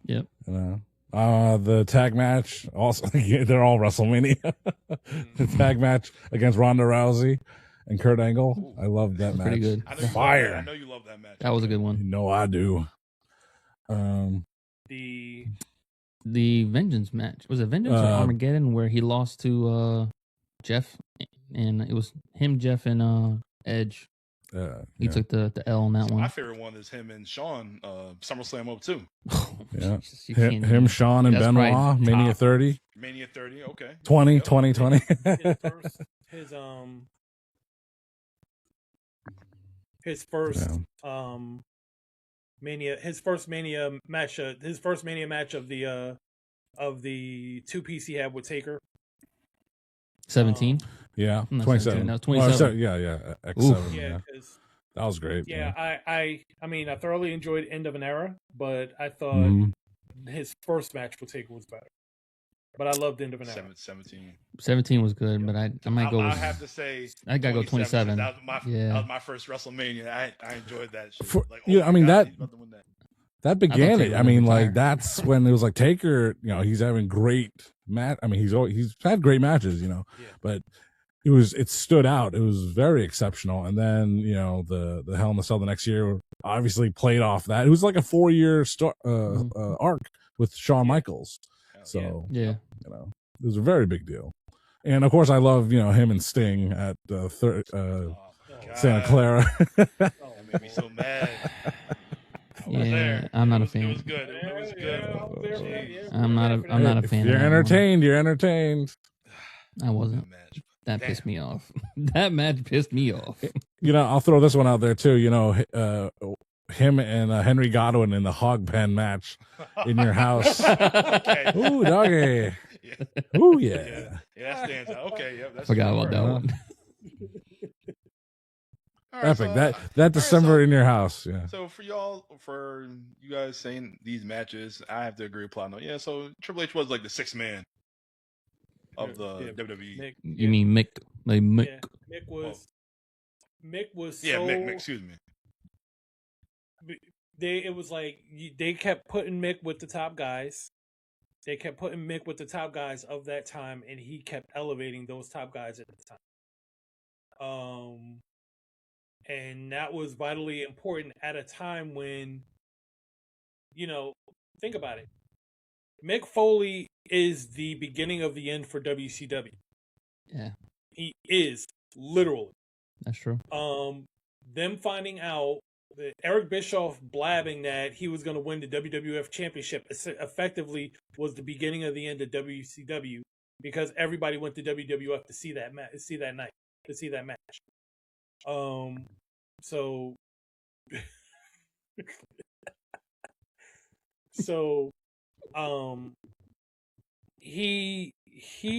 Yep. The tag match also they're all WrestleMania. The tag match against Ronda Rousey and Kurt Angle. I love that match. Pretty good. Fire. I know you love that match. That was a good one. You know I do. The Vengeance match. Was it Vengeance or Armageddon where he lost to Jeff, and it was him, Jeff, and Edge. He took the L on that one. My favorite one is him and Shawn, SummerSlam 02. Yeah. Him, Shawn, and Benoit, Mania 30. Mania 30, okay. 20, 20, 20. His first Mania match of the two-piece he had with Taker. 17. Yeah, No, 27. no, 27. Yeah, X7. Yeah, that was great. Yeah, I mean, I thoroughly enjoyed End of an Era, but I thought his first match with Taker was better. But I loved End of an Era. 17 was good, but I might go. I have to say, I gotta go 27. That was my first WrestleMania. I enjoyed that shit. I mean God, that began it. I mean, like that's when it was like Taker. He's having great match. I mean, he's had great matches. But it stood out. It was very exceptional. And then the Hell in the Cell the next year obviously played off that. It was like a 4-year arc with Shawn Michaels. So yeah, it was a very big deal. And of course, I love him and Sting at Santa Clara. That made me so mad. I'm not a fan. It was good. It was good. I'm not a fan. If you're entertained, you're entertained. I wasn't. That pissed me off. That match pissed me off. I'll throw this one out there too. Him and Henry Godwin in the hog pen match in your house. Okay. Ooh, doggy. Yeah. Ooh, yeah. Yeah, that stands out. Okay, yeah. That's Forgot about that one. All right, epic. That December in your house. Yeah. So for you guys saying these matches, I have to agree with Plano. Yeah, so Triple H was like the sixth man of the WWE. You mean Mick? Like Mick? Yeah, Mick was. Yeah, so, Mick. Excuse me. It was like they kept putting Mick with the top guys. They kept putting Mick with the top guys of that time, and he kept elevating those top guys at the time. And that was vitally important at a time when, think about it. Mick Foley is the beginning of the end for WCW. Yeah. He is, literally. That's true. Them finding out that Eric Bischoff blabbing that he was going to win the WWF Championship effectively was the beginning of the end of WCW, because everybody went to WWF to see that match, to see that match. He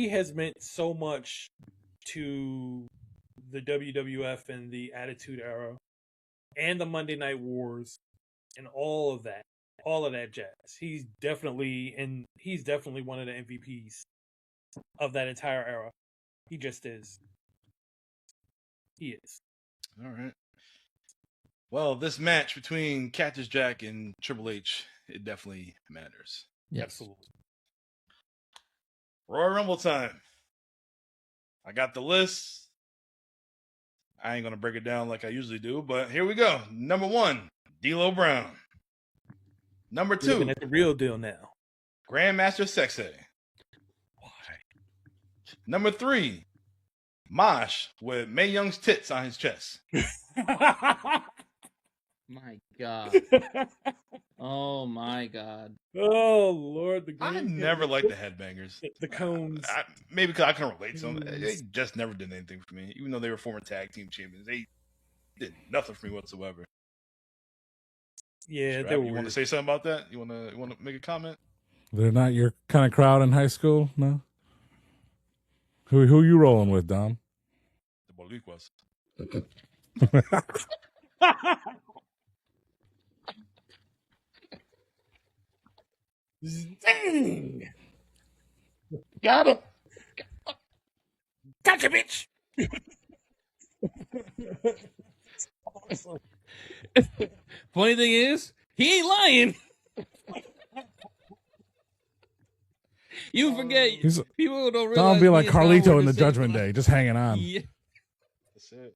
has meant so much to the WWF and the Attitude Era and the Monday Night Wars and all of that jazz. He's definitely one of the MVPs of that entire era. He just is. He is. All right. Well, this match between Cactus Jack and Triple H, it definitely matters. Yes. Absolutely. Royal Rumble time. I got the list. I ain't going to break it down like I usually do, but here we go. Number 1, D'Lo Brown. Number 2, looking at the real deal now. Grandmaster Sexay. Why? Number 3, Mosh with Mae Young's tits on his chest. My God. Oh my God. Oh Lord, I never liked the headbangers. The cones. Maybe because I can relate to them. They just never did anything for me, even though they were former tag team champions. Did nothing for me whatsoever. Yeah, Strap, they were you want to weird. say something about that? You want to make a comment? They're not your kind of crowd in high school, no. Who you rolling with, Dom? The Bolicuas. Dang! Got him. Gotcha, bitch! Funny thing is, he ain't lying. You forget. He's- People don't realize. Dom be like me and Dom were Carlito in the same Judgment class. Day, just hanging on. Yeah, That's it.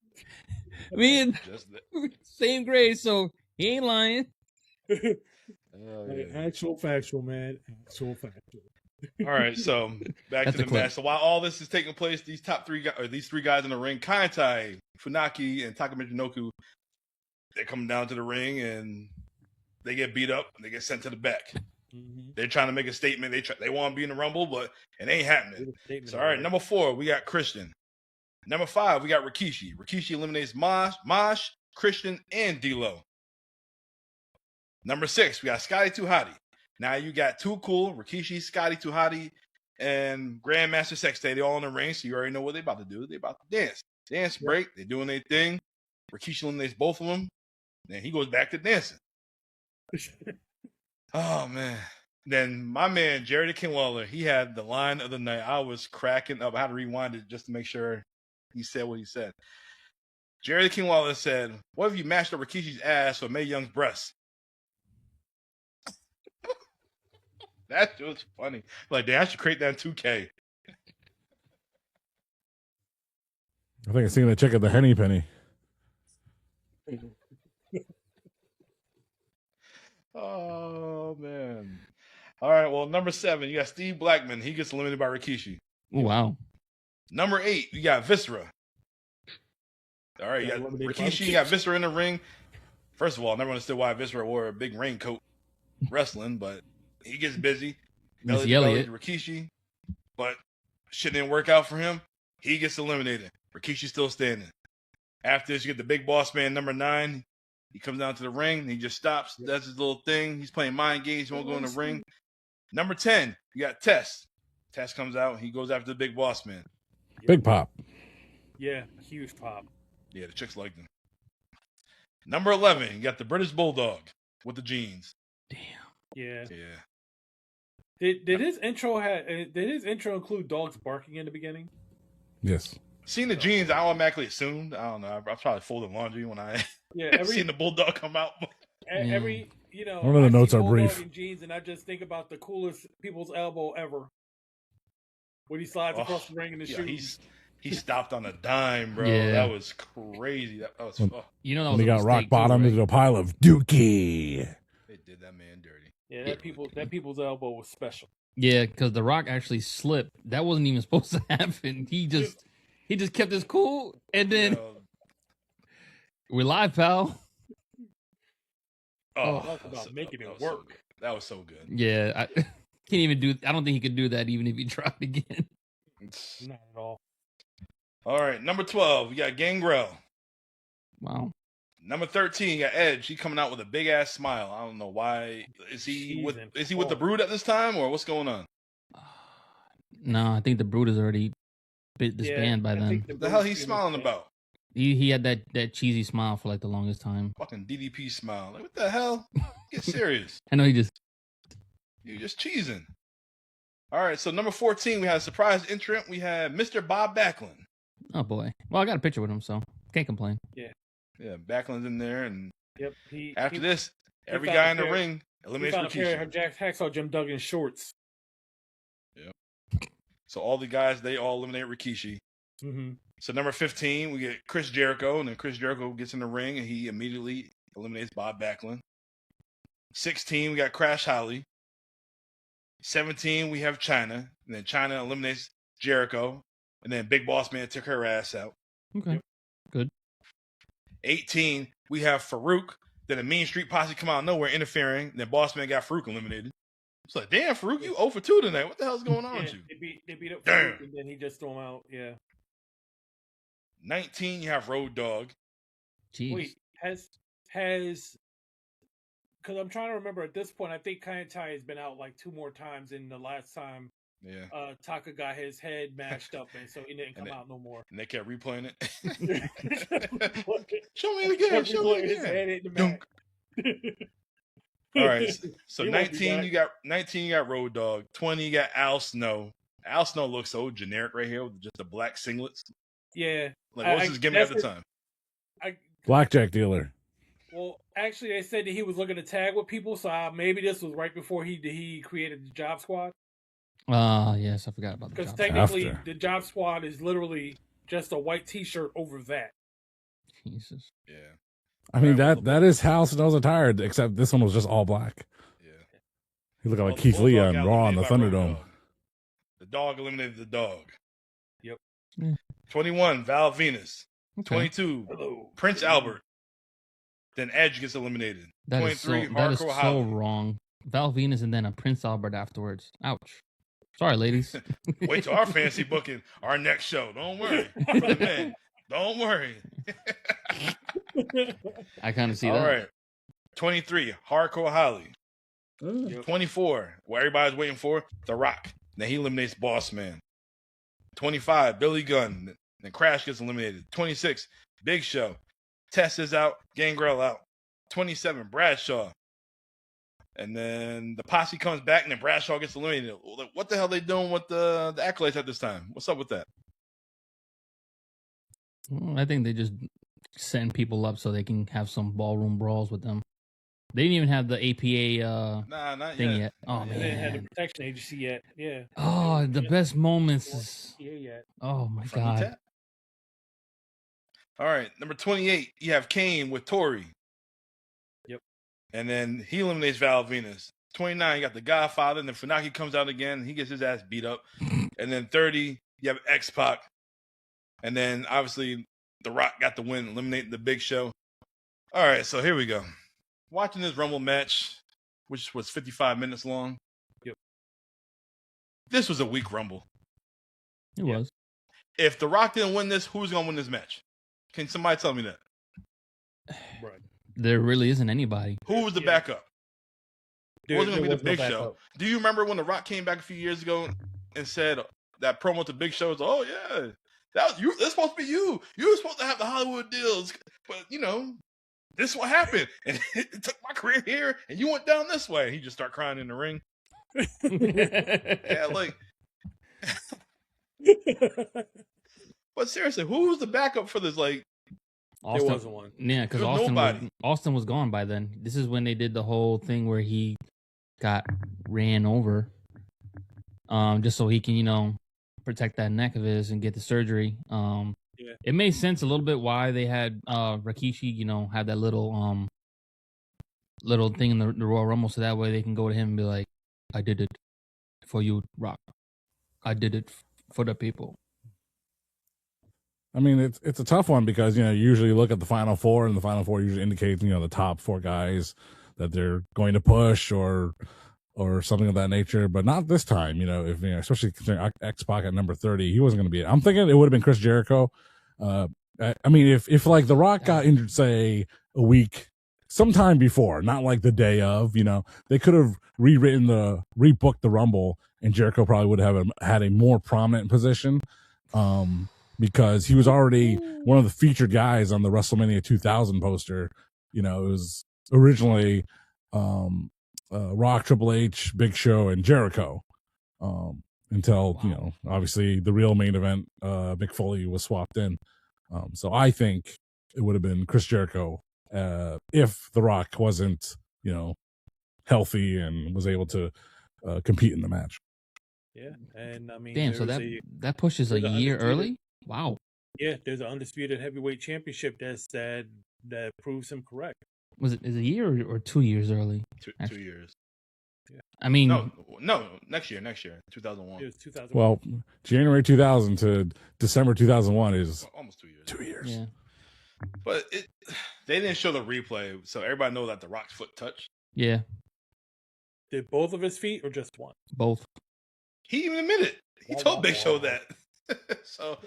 me and Just that. same grade, so he ain't lying. Oh, Hey, yeah. actual factual, man. Actual factual. All right, so back That's to a the clip. match. So while all this is taking place, these these three guys in the ring, Kaintai, Funaki, and Taka Michinoku, they're coming down to the ring and they get beat up and they get sent to the back. Mm-hmm. They're trying to make a statement. They want to be in the Rumble, but it ain't happening. So all right, number 4, we got Christian. Number 5, we got Rikishi. Rikishi eliminates Mosh, Christian, and D'Lo. Number 6, we got Scotty 2 Hotty. Now you got Too Cool, Rikishi, Scotty 2 Hotty, and Grandmaster Sexay. They all in the ring, so you already know what they about to do. They about to dance. Dance break. They doing their thing. Rikishi eliminates both of them. Then he goes back to dancing. Oh, man. Then my man, Jerry the King Lawler, he had the line of the night. I was cracking up. I had to rewind it just to make sure he said what he said. Jerry the King Lawler said, "What if you mashed up Rikishi's ass with Mae Young's breasts?" That was funny. Like, they should create that in 2K. I think I seen the chick at the Henny Penny. Oh, man. All right, well, number 7, you got Steve Blackman. He gets eliminated by Rikishi. Oh, wow. Number 8, you got Viscera. All right, you got eliminated by Rikishi, you got Viscera in the ring. First of all, I never understood why Viscera wore a big raincoat wrestling, but he gets busy. Miss Belly to belly Elliott. to Rikishi, but shit didn't work out for him. He gets eliminated. Rikishi's still standing. After this, you get the big boss man, number 9. He comes down to the ring. And he just stops, does his little thing. He's playing mind games. He won't go in the ring. Number 10, you got Tess. Tess comes out. He goes after the big boss man. Big Pop. Yeah, huge pop. Yeah, the chicks like him. Number 11, you got the British Bulldog with the jeans. Damn. Yeah. Yeah. Did his intro include dogs barking in the beginning? Yes. Seeing the jeans, I automatically assumed. I don't know. I probably folded laundry when I Yeah, seen the Bulldog come out. every One of the I notes see are Bulldog brief. in jeans, and I just think about the coolest people's elbow ever when he slides Oh, across the ring in the yeah, shoes. he stopped on a dime, bro. Yeah. That was crazy. That was You know that And was he a got rock mistake, bottom too, into right? a pile of Dookie. they did that man dirty. Yeah, that people's elbow was special. Yeah, because The Rock actually slipped. That wasn't even supposed to happen. He just kept his cool, and then Yo, we're live, pal. Talk that was about making it that was so work. good. That was so good. Yeah, I can't even do. I don't think he could do that even if he tried again. Not at all. All right, number 12, we got Gangrel. Wow. Number 13, you got Edge. He coming out with a big ass smile. I don't know why. Is he with the Brood at this time, or what's going on? No, I think the Brood is already disbanded by then. What the hell he's smiling about? He had that cheesy smile for like the longest time. Fucking DDP smile. Like, what the hell? Get serious. I know he just. You're just cheesing. All right, so number 14, we had a surprise entrant. We had Mr. Bob Backlund. Oh boy. Well, I got a picture with him, so can't complain. Yeah, Backlund's in there, and Yep. after this, every found guy a in the pair- ring He eliminates found a pair Rikishi. of Jack Hacksaw Jim Duggan shorts. So all the guys, they all eliminate Rikishi. Mm-hmm. So number 15, we get Chris Jericho, and then Chris Jericho gets in the ring, and he immediately eliminates Bob Backlund. 16, we got Crash Holly. 17, we have Chyna, and then Chyna eliminates Jericho, and then Big Boss Man took her ass out. Okay. Good. 18, we have Farouk. Then the Mean Street Posse come out of nowhere interfering. Then Boss Man got Farouk eliminated. It's like, damn, Farouk, you 0 for 2 tonight. What the hell's going on with you? They beat up Damn. Farouk, and then he just threw him out. Yeah. 19, you have Road Dogg. Jeez. Wait, has because I'm trying to remember at this point. I think Kaintai has been out like 2 more times in the last time. Yeah. Taka got his head mashed up, and so he didn't come out no more. And they kept replaying it. Show me it again. Show me it his again. head hit the mat. All right. So He won't be 19, back. 19, you got Road Dogg. 20, you got Al Snow. Al Snow looks so generic right here with just the black singlets. Yeah. Like, what was his gimmick at the time? Blackjack dealer. Well, actually, they said that he was looking to tag with people, so maybe this was right before he created the Job Squad. Yes, I forgot about the Because Job technically, After. the Job Squad is literally just a white T-shirt over that. Jesus. Yeah. I mean, that is how Snow's attired, except this one was just all black. Yeah. He looked like Well, the Keith Lee Bulldog on got Raw on the eliminated by Road Thunderdome. Dogg. The dog eliminated the dog. Yep. 21, Val Venus. Okay. 22, Hello. Prince Albert. Then Edge gets eliminated. That is 23, so Hardcore Holly. wrong. Val Venus and then a Prince Albert afterwards. Ouch. Sorry, ladies. Wait till our fancy booking, our next show. Don't worry. For the men. Don't worry. I kind of see All that. right. 23, Hardcore Holly. Yep. 24, what everybody's waiting for, The Rock. Then he eliminates Boss Man. 25, Billy Gunn. Then Crash gets eliminated. 26, Big Show. Test is out. Gangrel out. 27, Bradshaw. And then the posse comes back, and then Bradshaw gets eliminated. What the hell are they doing with the accolades at this time? What's up with that? I think they just send people up so they can have some ballroom brawls with them. They didn't even have the APA Nah, not thing yet. yet. Oh, They didn't have the man. protection agency yet. Yeah. Oh, the best moments is... Yeah, yet. Oh, my From God. E-Tap. All right, number 28, you have Kane with Tori. Yep. And then he eliminates Val Venus. 29, you got the Godfather, and then Funaki comes out again. He gets his ass beat up. And then 30, you have X-Pac. And then, obviously, The Rock got the win, eliminating the Big Show. All right, so here we go. Watching this Rumble match, which was 55 minutes long. Yep. This was a weak Rumble. It was. If The Rock didn't win this, who's going to win this match? Can somebody tell me that? Right. There really isn't anybody. Who was the Yeah. backup? It wasn't going to be the was no Big Show. backup. Do you remember when The Rock came back a few years ago and said that promo with the Big Show was, oh, yeah, that was you. That's supposed to be you. You were supposed to have the Hollywood deals. But, you know, this is what happened. And it took my career here, and you went down this way. He just started crying in the ring. Yeah, like, but seriously, who was the backup for this? Like, Austin, There wasn't one. Yeah, because There was nobody. Austin was gone by then. This is when they did the whole thing where he got ran over, just so he can, protect that neck of his and get the surgery. Yeah. It made sense a little bit why they had Rikishi, have that little thing in the Royal Rumble, so that way they can go to him and be like, "I did it for you, Rock. I did it for the people." I mean, it's a tough one because, you usually look at the final four, and the final four usually indicates, the top four guys that they're going to push or something of that nature, but not this time, if, especially considering X-Pac at number 30, he wasn't going to be it. I'm thinking it would have been Chris Jericho. I mean, if like The Rock got injured, say a week, sometime before, not like the day of, they could have rebooked the Rumble, and Jericho probably would have had a more prominent position. Because he was already one of the featured guys on the WrestleMania 2000 poster. It was originally Rock, Triple H, Big Show, and Jericho. Until, obviously the real main event, Mick Foley was swapped in. So I think it would have been Chris Jericho if The Rock wasn't, healthy and was able to compete in the match. Yeah, and I mean, Damn, so there's that pushes a there's a year undisputed- early. Wow. there's an undisputed heavyweight championship that proves him correct. Is it a year or 2 years early? 2 years. I mean, No, next year, 2001. It was 2000. Well, January 2000 to December 2001 is Almost 2 years. 2 years. yeah. But they didn't show the replay, so everybody knows that The Rock's foot touched. Yeah, Did both of his feet or just one? both. He even admitted. He told Big Show that. So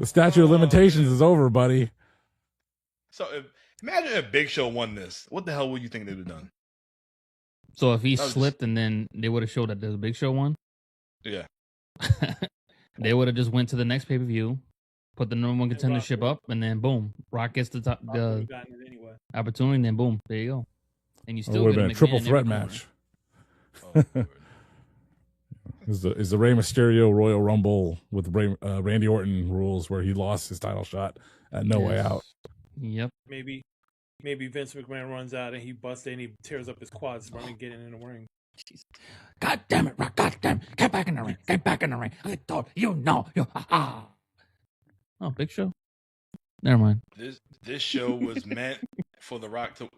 The statute of limitations is over, buddy. Imagine if Big Show won this. What the hell would you think they'd have done? So if he That was slipped and then they would have showed that the Big Show won, Yeah. they would have just went to the next pay per view, put the number one contendership up, and then boom, Rock gets the top the gotten it anyway. opportunity, and then boom, there you go. And you It still would get have been a triple threat match. Oh, Lord. Is the Rey Mysterio Royal Rumble with Randy Orton rules where he lost his title shot at No Way Yes. Out. Yep. Maybe Vince McMahon runs out and he busts in, he tears up his quads running, getting in the ring. God damn it, Rock. God damn it. Get back in the ring. Get back in the ring. I told you know. Oh, Big Show. Never mind. This show was meant for the Rock to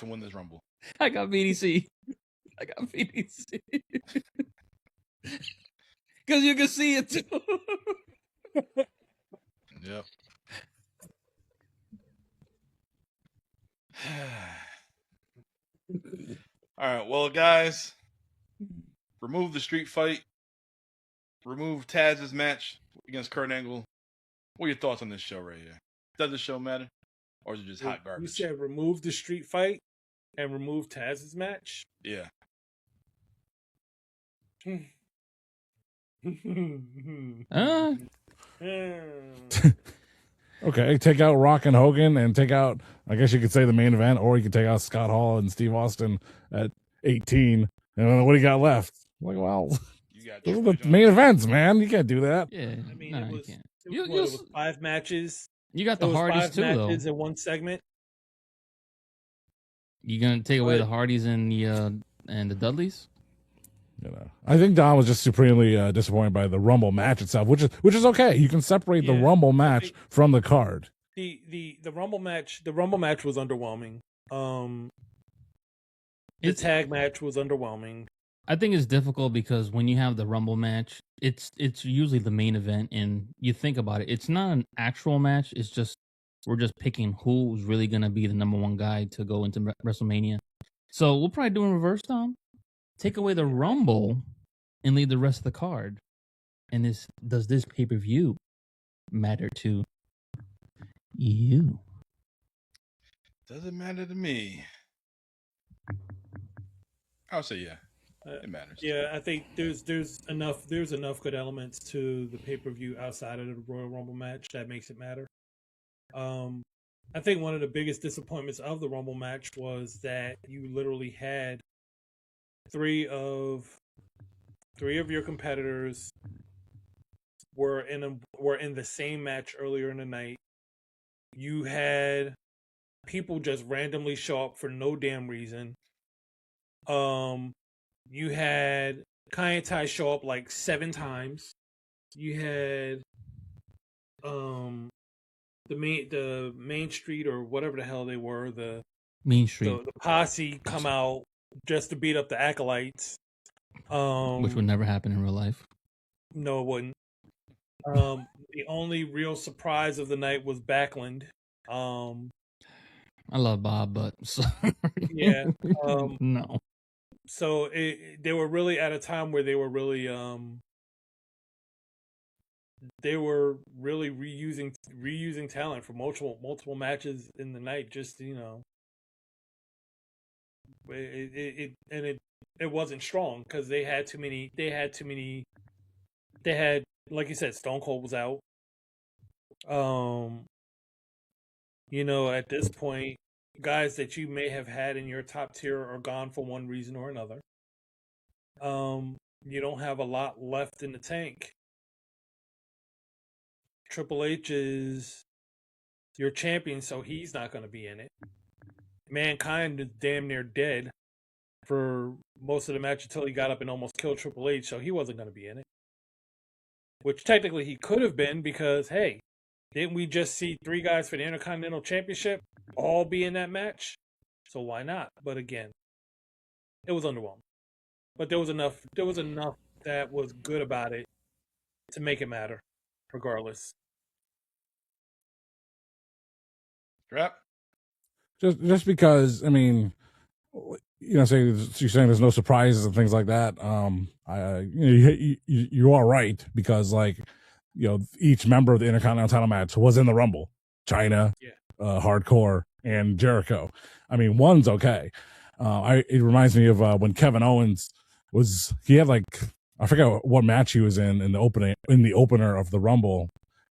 win this Rumble. I got BDC. I got BDC. Because you can see it too. Yep. All right, well, guys, remove the street fight. Remove Tazz's match against Kurt Angle. What are your thoughts on this show right here? Does the show matter, or is it just hot You garbage? said remove the street fight and remove Tazz's match? Yeah. Okay, take out Rock and Hogan and take out, I guess you could say, the main event, or you could take out Scott Hall and Steve Austin at 18. And what do you got left? Like, well, You got those are Triple the H main events, man. You can't do that. Yeah. I mean, nah, it you was, can't. it was 5 matches. You got It the was Hardys 5 too, though. matches in one segment. You gonna take away But- the Hardys and the Dudleys? You know, I think Don was just supremely disappointed by the Rumble match itself, which is okay. You can separate the Yeah, Rumble match from the card. The Rumble match was underwhelming. The It's- tag match was underwhelming. I think it's difficult because when you have the Rumble match, it's usually the main event, and you think about it, it's not an actual match. It's just we're just picking who's really gonna be the number one guy to go into WrestleMania. So we'll probably do in reverse, Tom. Take away the Rumble and leave the rest of the card. And does this pay-per-view matter to you? Doesn't matter to me. I'll say yeah. It matters. Yeah, I think there's enough good elements to the pay-per-view outside of the Royal Rumble match that makes it matter. I think one of the biggest disappointments of the Rumble match was that you literally had three of your competitors were in the same match earlier in the night. You had people just randomly show up for no damn reason. You had Kai and Tai show up like 7 times. You had the Main Street or whatever the hell they were, the Mean Street, the posse come out just to beat up the acolytes. which would never happen in real life. No, it wouldn't. The only real surprise of the night was Backlund. I love Bob, but Yeah. no. So they were really at a time where they were really reusing talent for multiple matches in the night. Just it wasn't strong because they had too many. They had, like you said, Stone Cold was out. At this point, guys that you may have had in your top tier are gone for one reason or another. You don't have a lot left in the tank. Triple H is your champion, so he's not going to be in it. Mankind is damn near dead for most of the match until he got up and almost killed Triple H, so he wasn't going to be in it. Which technically he could have been because, hey, didn't we just see 3 guys for the Intercontinental Championship all be in that match? So why not? But again, it was underwhelming. But there was enough that was good about it to make it matter, regardless. Strap. Just because, I mean, you're saying there's no surprises and things like that. You are right because, like, each member of the Intercontinental title match was in the Rumble. Chyna, Yeah. Hardcore, and Jericho. I mean, one's okay. It reminds me of when Kevin Owens he had like, I forget what match he was in the opener of the Rumble,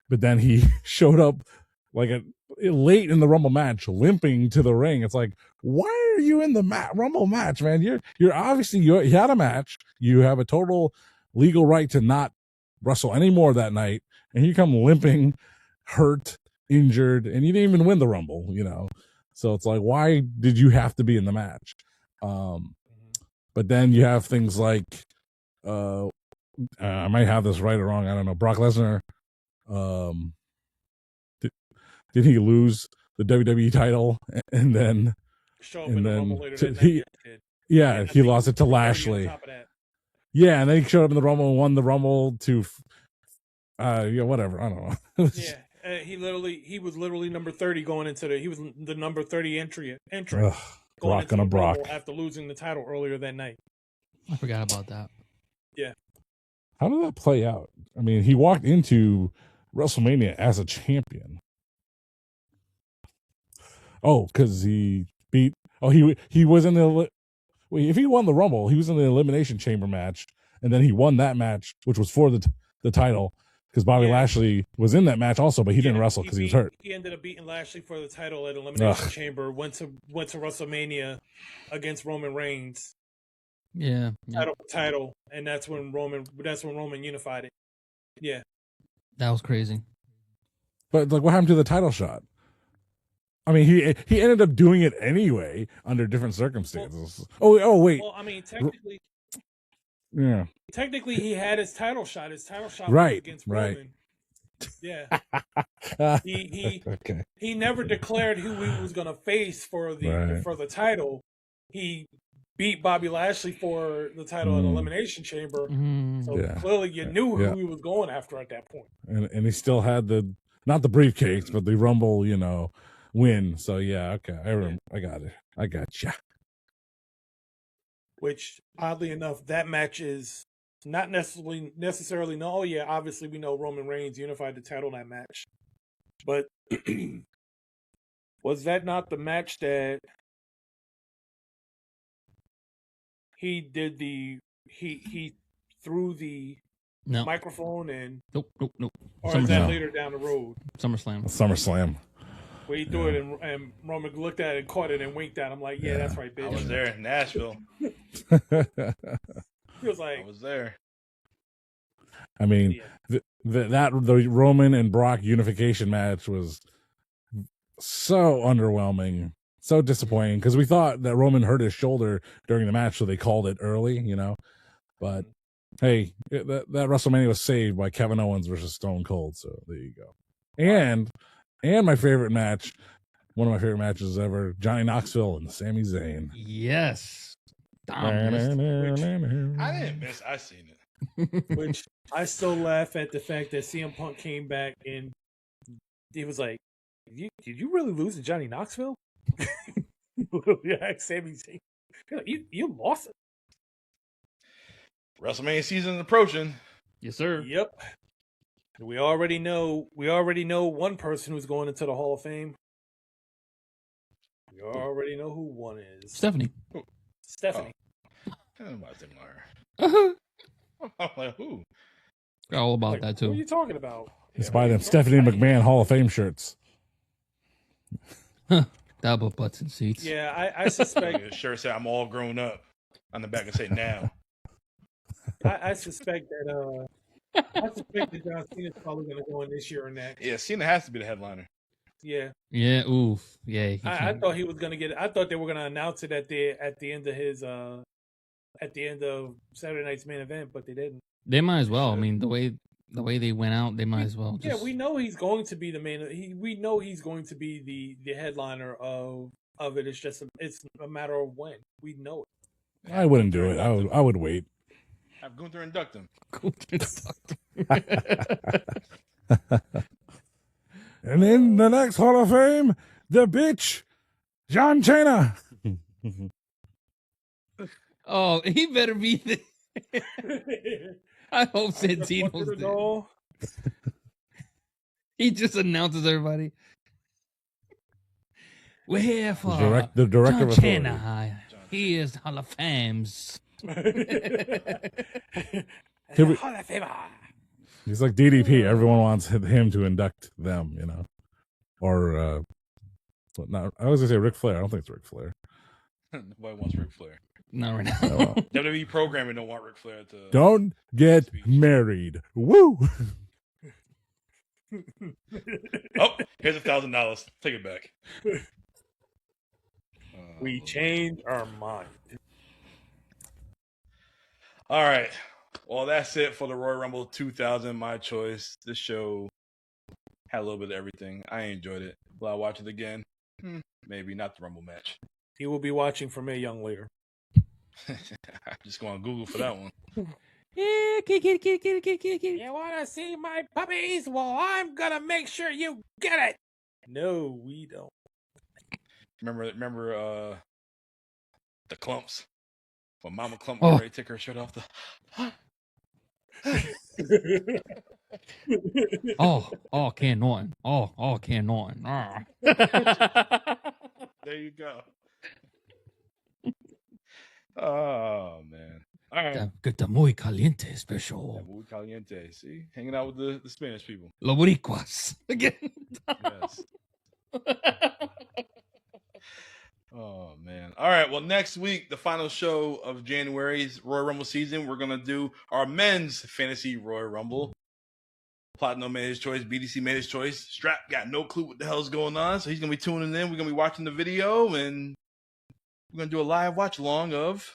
but then he showed up like late in the Rumble match, limping to the ring. It's like, why are you in the Rumble match, man? You're obviously you had a match. You have a total legal right to not wrestle anymore that night, and you come limping, hurt, injured, and you didn't even win the Rumble, you know. So it's like, why did you have to be in the match? But then you have things like, I might have this right or wrong. I don't know. Brock Lesnar, did he lose the WWE title and then Show up in the Rumble later that night? He lost it to Lashley. Yeah, and then he showed up in the Rumble and won the Rumble to, whatever. I don't know. He was literally number 30 going into he was the number 30 entry Brock on a Brock after losing the title earlier that night. I forgot about that. Yeah. How did that play out? I mean, he walked into WrestleMania as a champion. Oh, because he beat. Oh, he was in the. Wait, if he won the Rumble, he was in the Elimination Chamber match, and then he won that match, which was for the title, because Bobby Lashley was in that match also, but he didn't wrestle because he was hurt. He ended up beating Lashley for the title at Elimination Chamber. Went to WrestleMania against Roman Reigns. Yeah. Title, and that's when Roman unified it. Yeah, that was crazy. But like, what happened to the title shot? I mean, he ended up doing it anyway under different circumstances. Wait. Well, I mean, technically, yeah. Technically, he had his title shot. His title shot was against Roman. Yeah. He never declared who he was going to face for the title. He beat Bobby Lashley for the title in Elimination Chamber. So clearly, you knew who he was going after at that point. And he still had not the briefcase, but the Rumble, win. So okay, I got it. I got you. Which, oddly enough, that match is not necessarily. No, obviously we know Roman Reigns unified the title in that match, but was that not the match that he did he threw the microphone and nope. Or is that later down the road? SummerSlam. Where he threw it and Roman looked at it and caught it and winked at him like, that's right, bitch. I was there in Nashville. He was like, I was there. I mean, the Roman and Brock unification match was so underwhelming, so disappointing, because we thought that Roman hurt his shoulder during the match, so they called it early, But hey, that WrestleMania was saved by Kevin Owens versus Stone Cold, so there you go. And my favorite match, one of my favorite matches ever, Johnny Knoxville and Sami Zayn. Yes. I didn't miss. I seen it. Which I still laugh at the fact that CM Punk came back and he was like, "Did you really lose to Johnny Knoxville?" Sami Zayn. You lost it. WrestleMania season is approaching. Yes, sir. Yep. We already know one person who's going into the Hall of Fame. We already know who one is. Stephanie. Stephanie. I'm like, who? All about that too. What are you talking about? He's buying them Stephanie McMahon Hall of Fame shirts. Double butts and seats. Yeah, I suspect. The shirt said I'm all grown up. On the back and say now. I suspect that John Cena is probably going to go in this year or next. Yeah, Cena has to be the headliner. Yeah. Yeah. Oof. Yeah. I thought he was going to get it. I thought they were going to announce it at the end of his at the end of Saturday night's main event, but they didn't. They might as well. I mean, the way they went out, they might as well. Yeah, we know he's going to be the main. We know he's going to be the headliner of it. It's just it's a matter of when. We know it. I wouldn't do it. I would wait. Have Gunther induct him. And in the next Hall of Fame, the bitch, John Cena. Oh, he better be there. I hope Santino's there. He just announces everybody. We're here for the director John of authority. Cena. He is Hall of Fames. He's like DDP. Everyone wants him to induct them, you know. Or, not, I was going to say Ric Flair. I don't think it's Ric Flair. Nobody wants Ric Flair. Not right now. Oh, well. WWE programming don't want Ric Flair to. Don't get married. Woo! Oh, here's $1,000. Take it back. We change our mind. All right. Well, that's it for the Royal Rumble 2000. My choice. This show had a little bit of everything. I enjoyed it. Will I watch it again? Maybe not the Rumble match. He will be watching for Mae Young later. I'm just going to Google for that one. You want to see my puppies? Well, I'm going to make sure you get it. No, we don't. Remember the clumps? When Mama Clump Oh. ready to take her shirt off the. Oh, Ken Norton. Oh, Ken Norton. Ah. There you go. Oh man! All right. Get the muy caliente Yeah, special. muy caliente. See, hanging out with the Spanish people. Los boricuas. Again. Yes. Oh man! All right. Well, next week, the final show of January's Royal Rumble season, we're gonna do our men's fantasy Royal Rumble. Platinum made his choice. BDC made his choice. Strap got no clue what the hell's going on, so he's gonna be tuning in. We're gonna be watching the video, and we're gonna do a live watch along of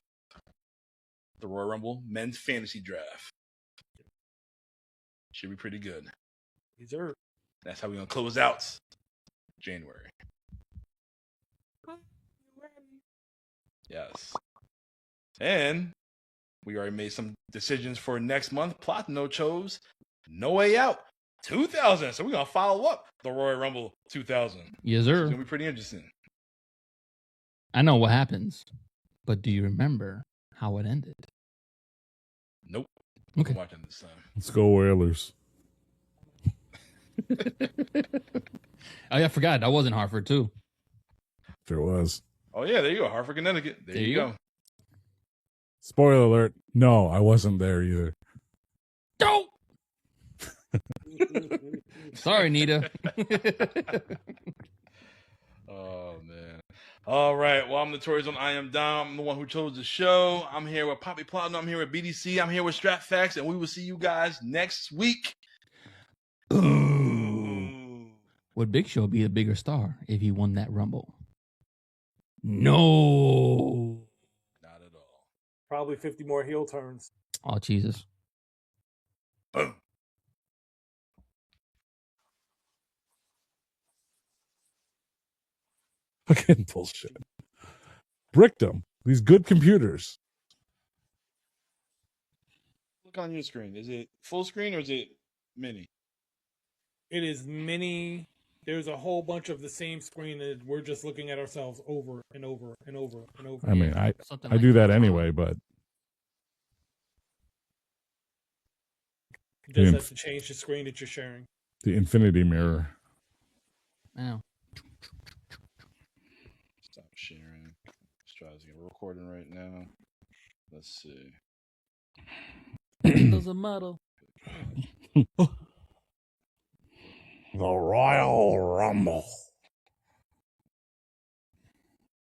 the Royal Rumble men's fantasy draft. Should be pretty good. These are That's how we're gonna close out January. Yes. And we already made some decisions for next month. Platino chose No Way Out 2000. So we're going to follow up the Royal Rumble 2000. Yes, It's sir. going to be pretty interesting. I know what happens, but do you remember how it ended? Nope. Okay. I'm watching this time. Let's go Whalers. Oh, yeah, I forgot. I was in Hartford, too. Sure was. Oh, yeah, there you go. Hartford, Connecticut. There you go. Spoiler alert. No, I wasn't there either. Don't! Sorry, Nita. Oh, man. All right. Well, I'm Notorious on I Am Dom. I'm the one who chose the show. I'm here with Poppy Platinum. I'm here with BDC. I'm here with Strap Facts, and we will see you guys next week. Ooh. Would Big Show be a bigger star if he won that Rumble? No. Not at all. probably 50 more heel turns. Oh, Jesus. Boom. Fucking bullshit. Bricked them. These good computers. Look on your screen. Is it full screen or is it mini? It is mini. There's a whole bunch of the same screen that we're just looking at ourselves over and over and over and over. I mean, Something I like do that anyway, but You just have to change the screen that you're sharing. the infinity mirror. Ow. Stop sharing. Let's try this again. We're recording right now. Let's see. Doesn't matter. The Royal Rumble.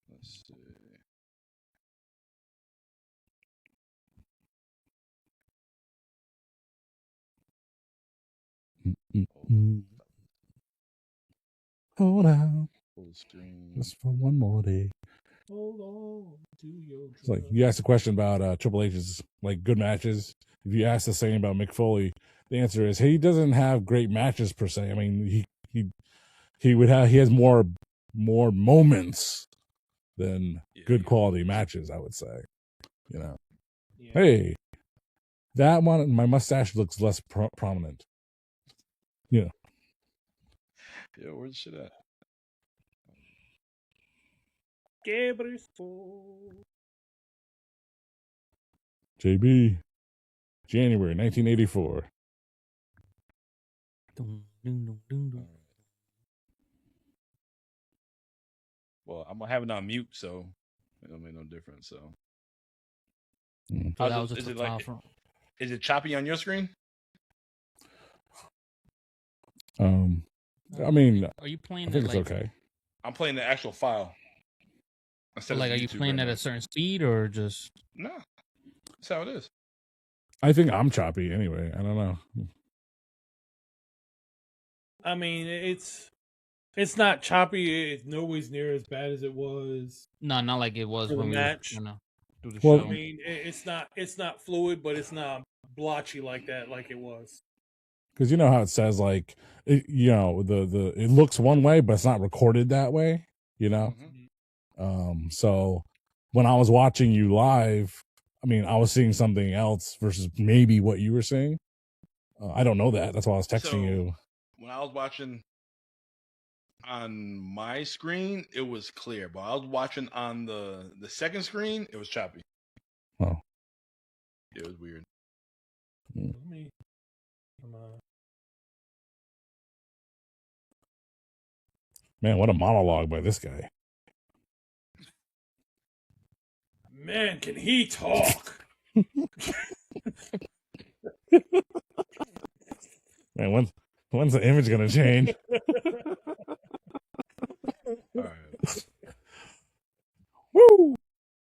Let's see. Hold on, Full screen. just for one more day. Hold on to your It's like you asked a question about Triple H's like good matches. If you ask the same about Mick Foley, the answer is he doesn't have great matches per se. I mean, he has more moments than good quality matches. I would say, you know. Yeah. Hey, that one, my mustache looks less prominent. Yeah, where's the shit at? JB, January 1984. Dun, dun, dun, dun, dun. Well, I'm gonna have it on mute, so it don't make no difference. So, Mm. So How's that it- was is just a it like- foul from. is it choppy on your screen? I mean, Are you playing? I think it, it's like, okay. I'm playing the actual file. Instead of Like, are you YouTube playing right at now. a certain speed or just? No, that's how it is. I think I'm choppy anyway. I don't know. I mean, it's not choppy. It's nobody's near as bad as it was. No, not like it was For the when we match. were, do the Well, show. I mean, it's not fluid, but it's not blotchy like that, like it was. Because you know how it says like it, the it looks one way, but it's not recorded that way. You know. Mhm. So when I was watching you live, I mean, I was seeing something else versus maybe what you were seeing. I don't know that. That's why I was texting So, you. When I was watching on my screen, it was clear, but I was watching on the second screen, it was choppy. Oh, It was weird. Let me. man, what a monologue by this guy. Man, can he talk? Man, when's the image gonna change?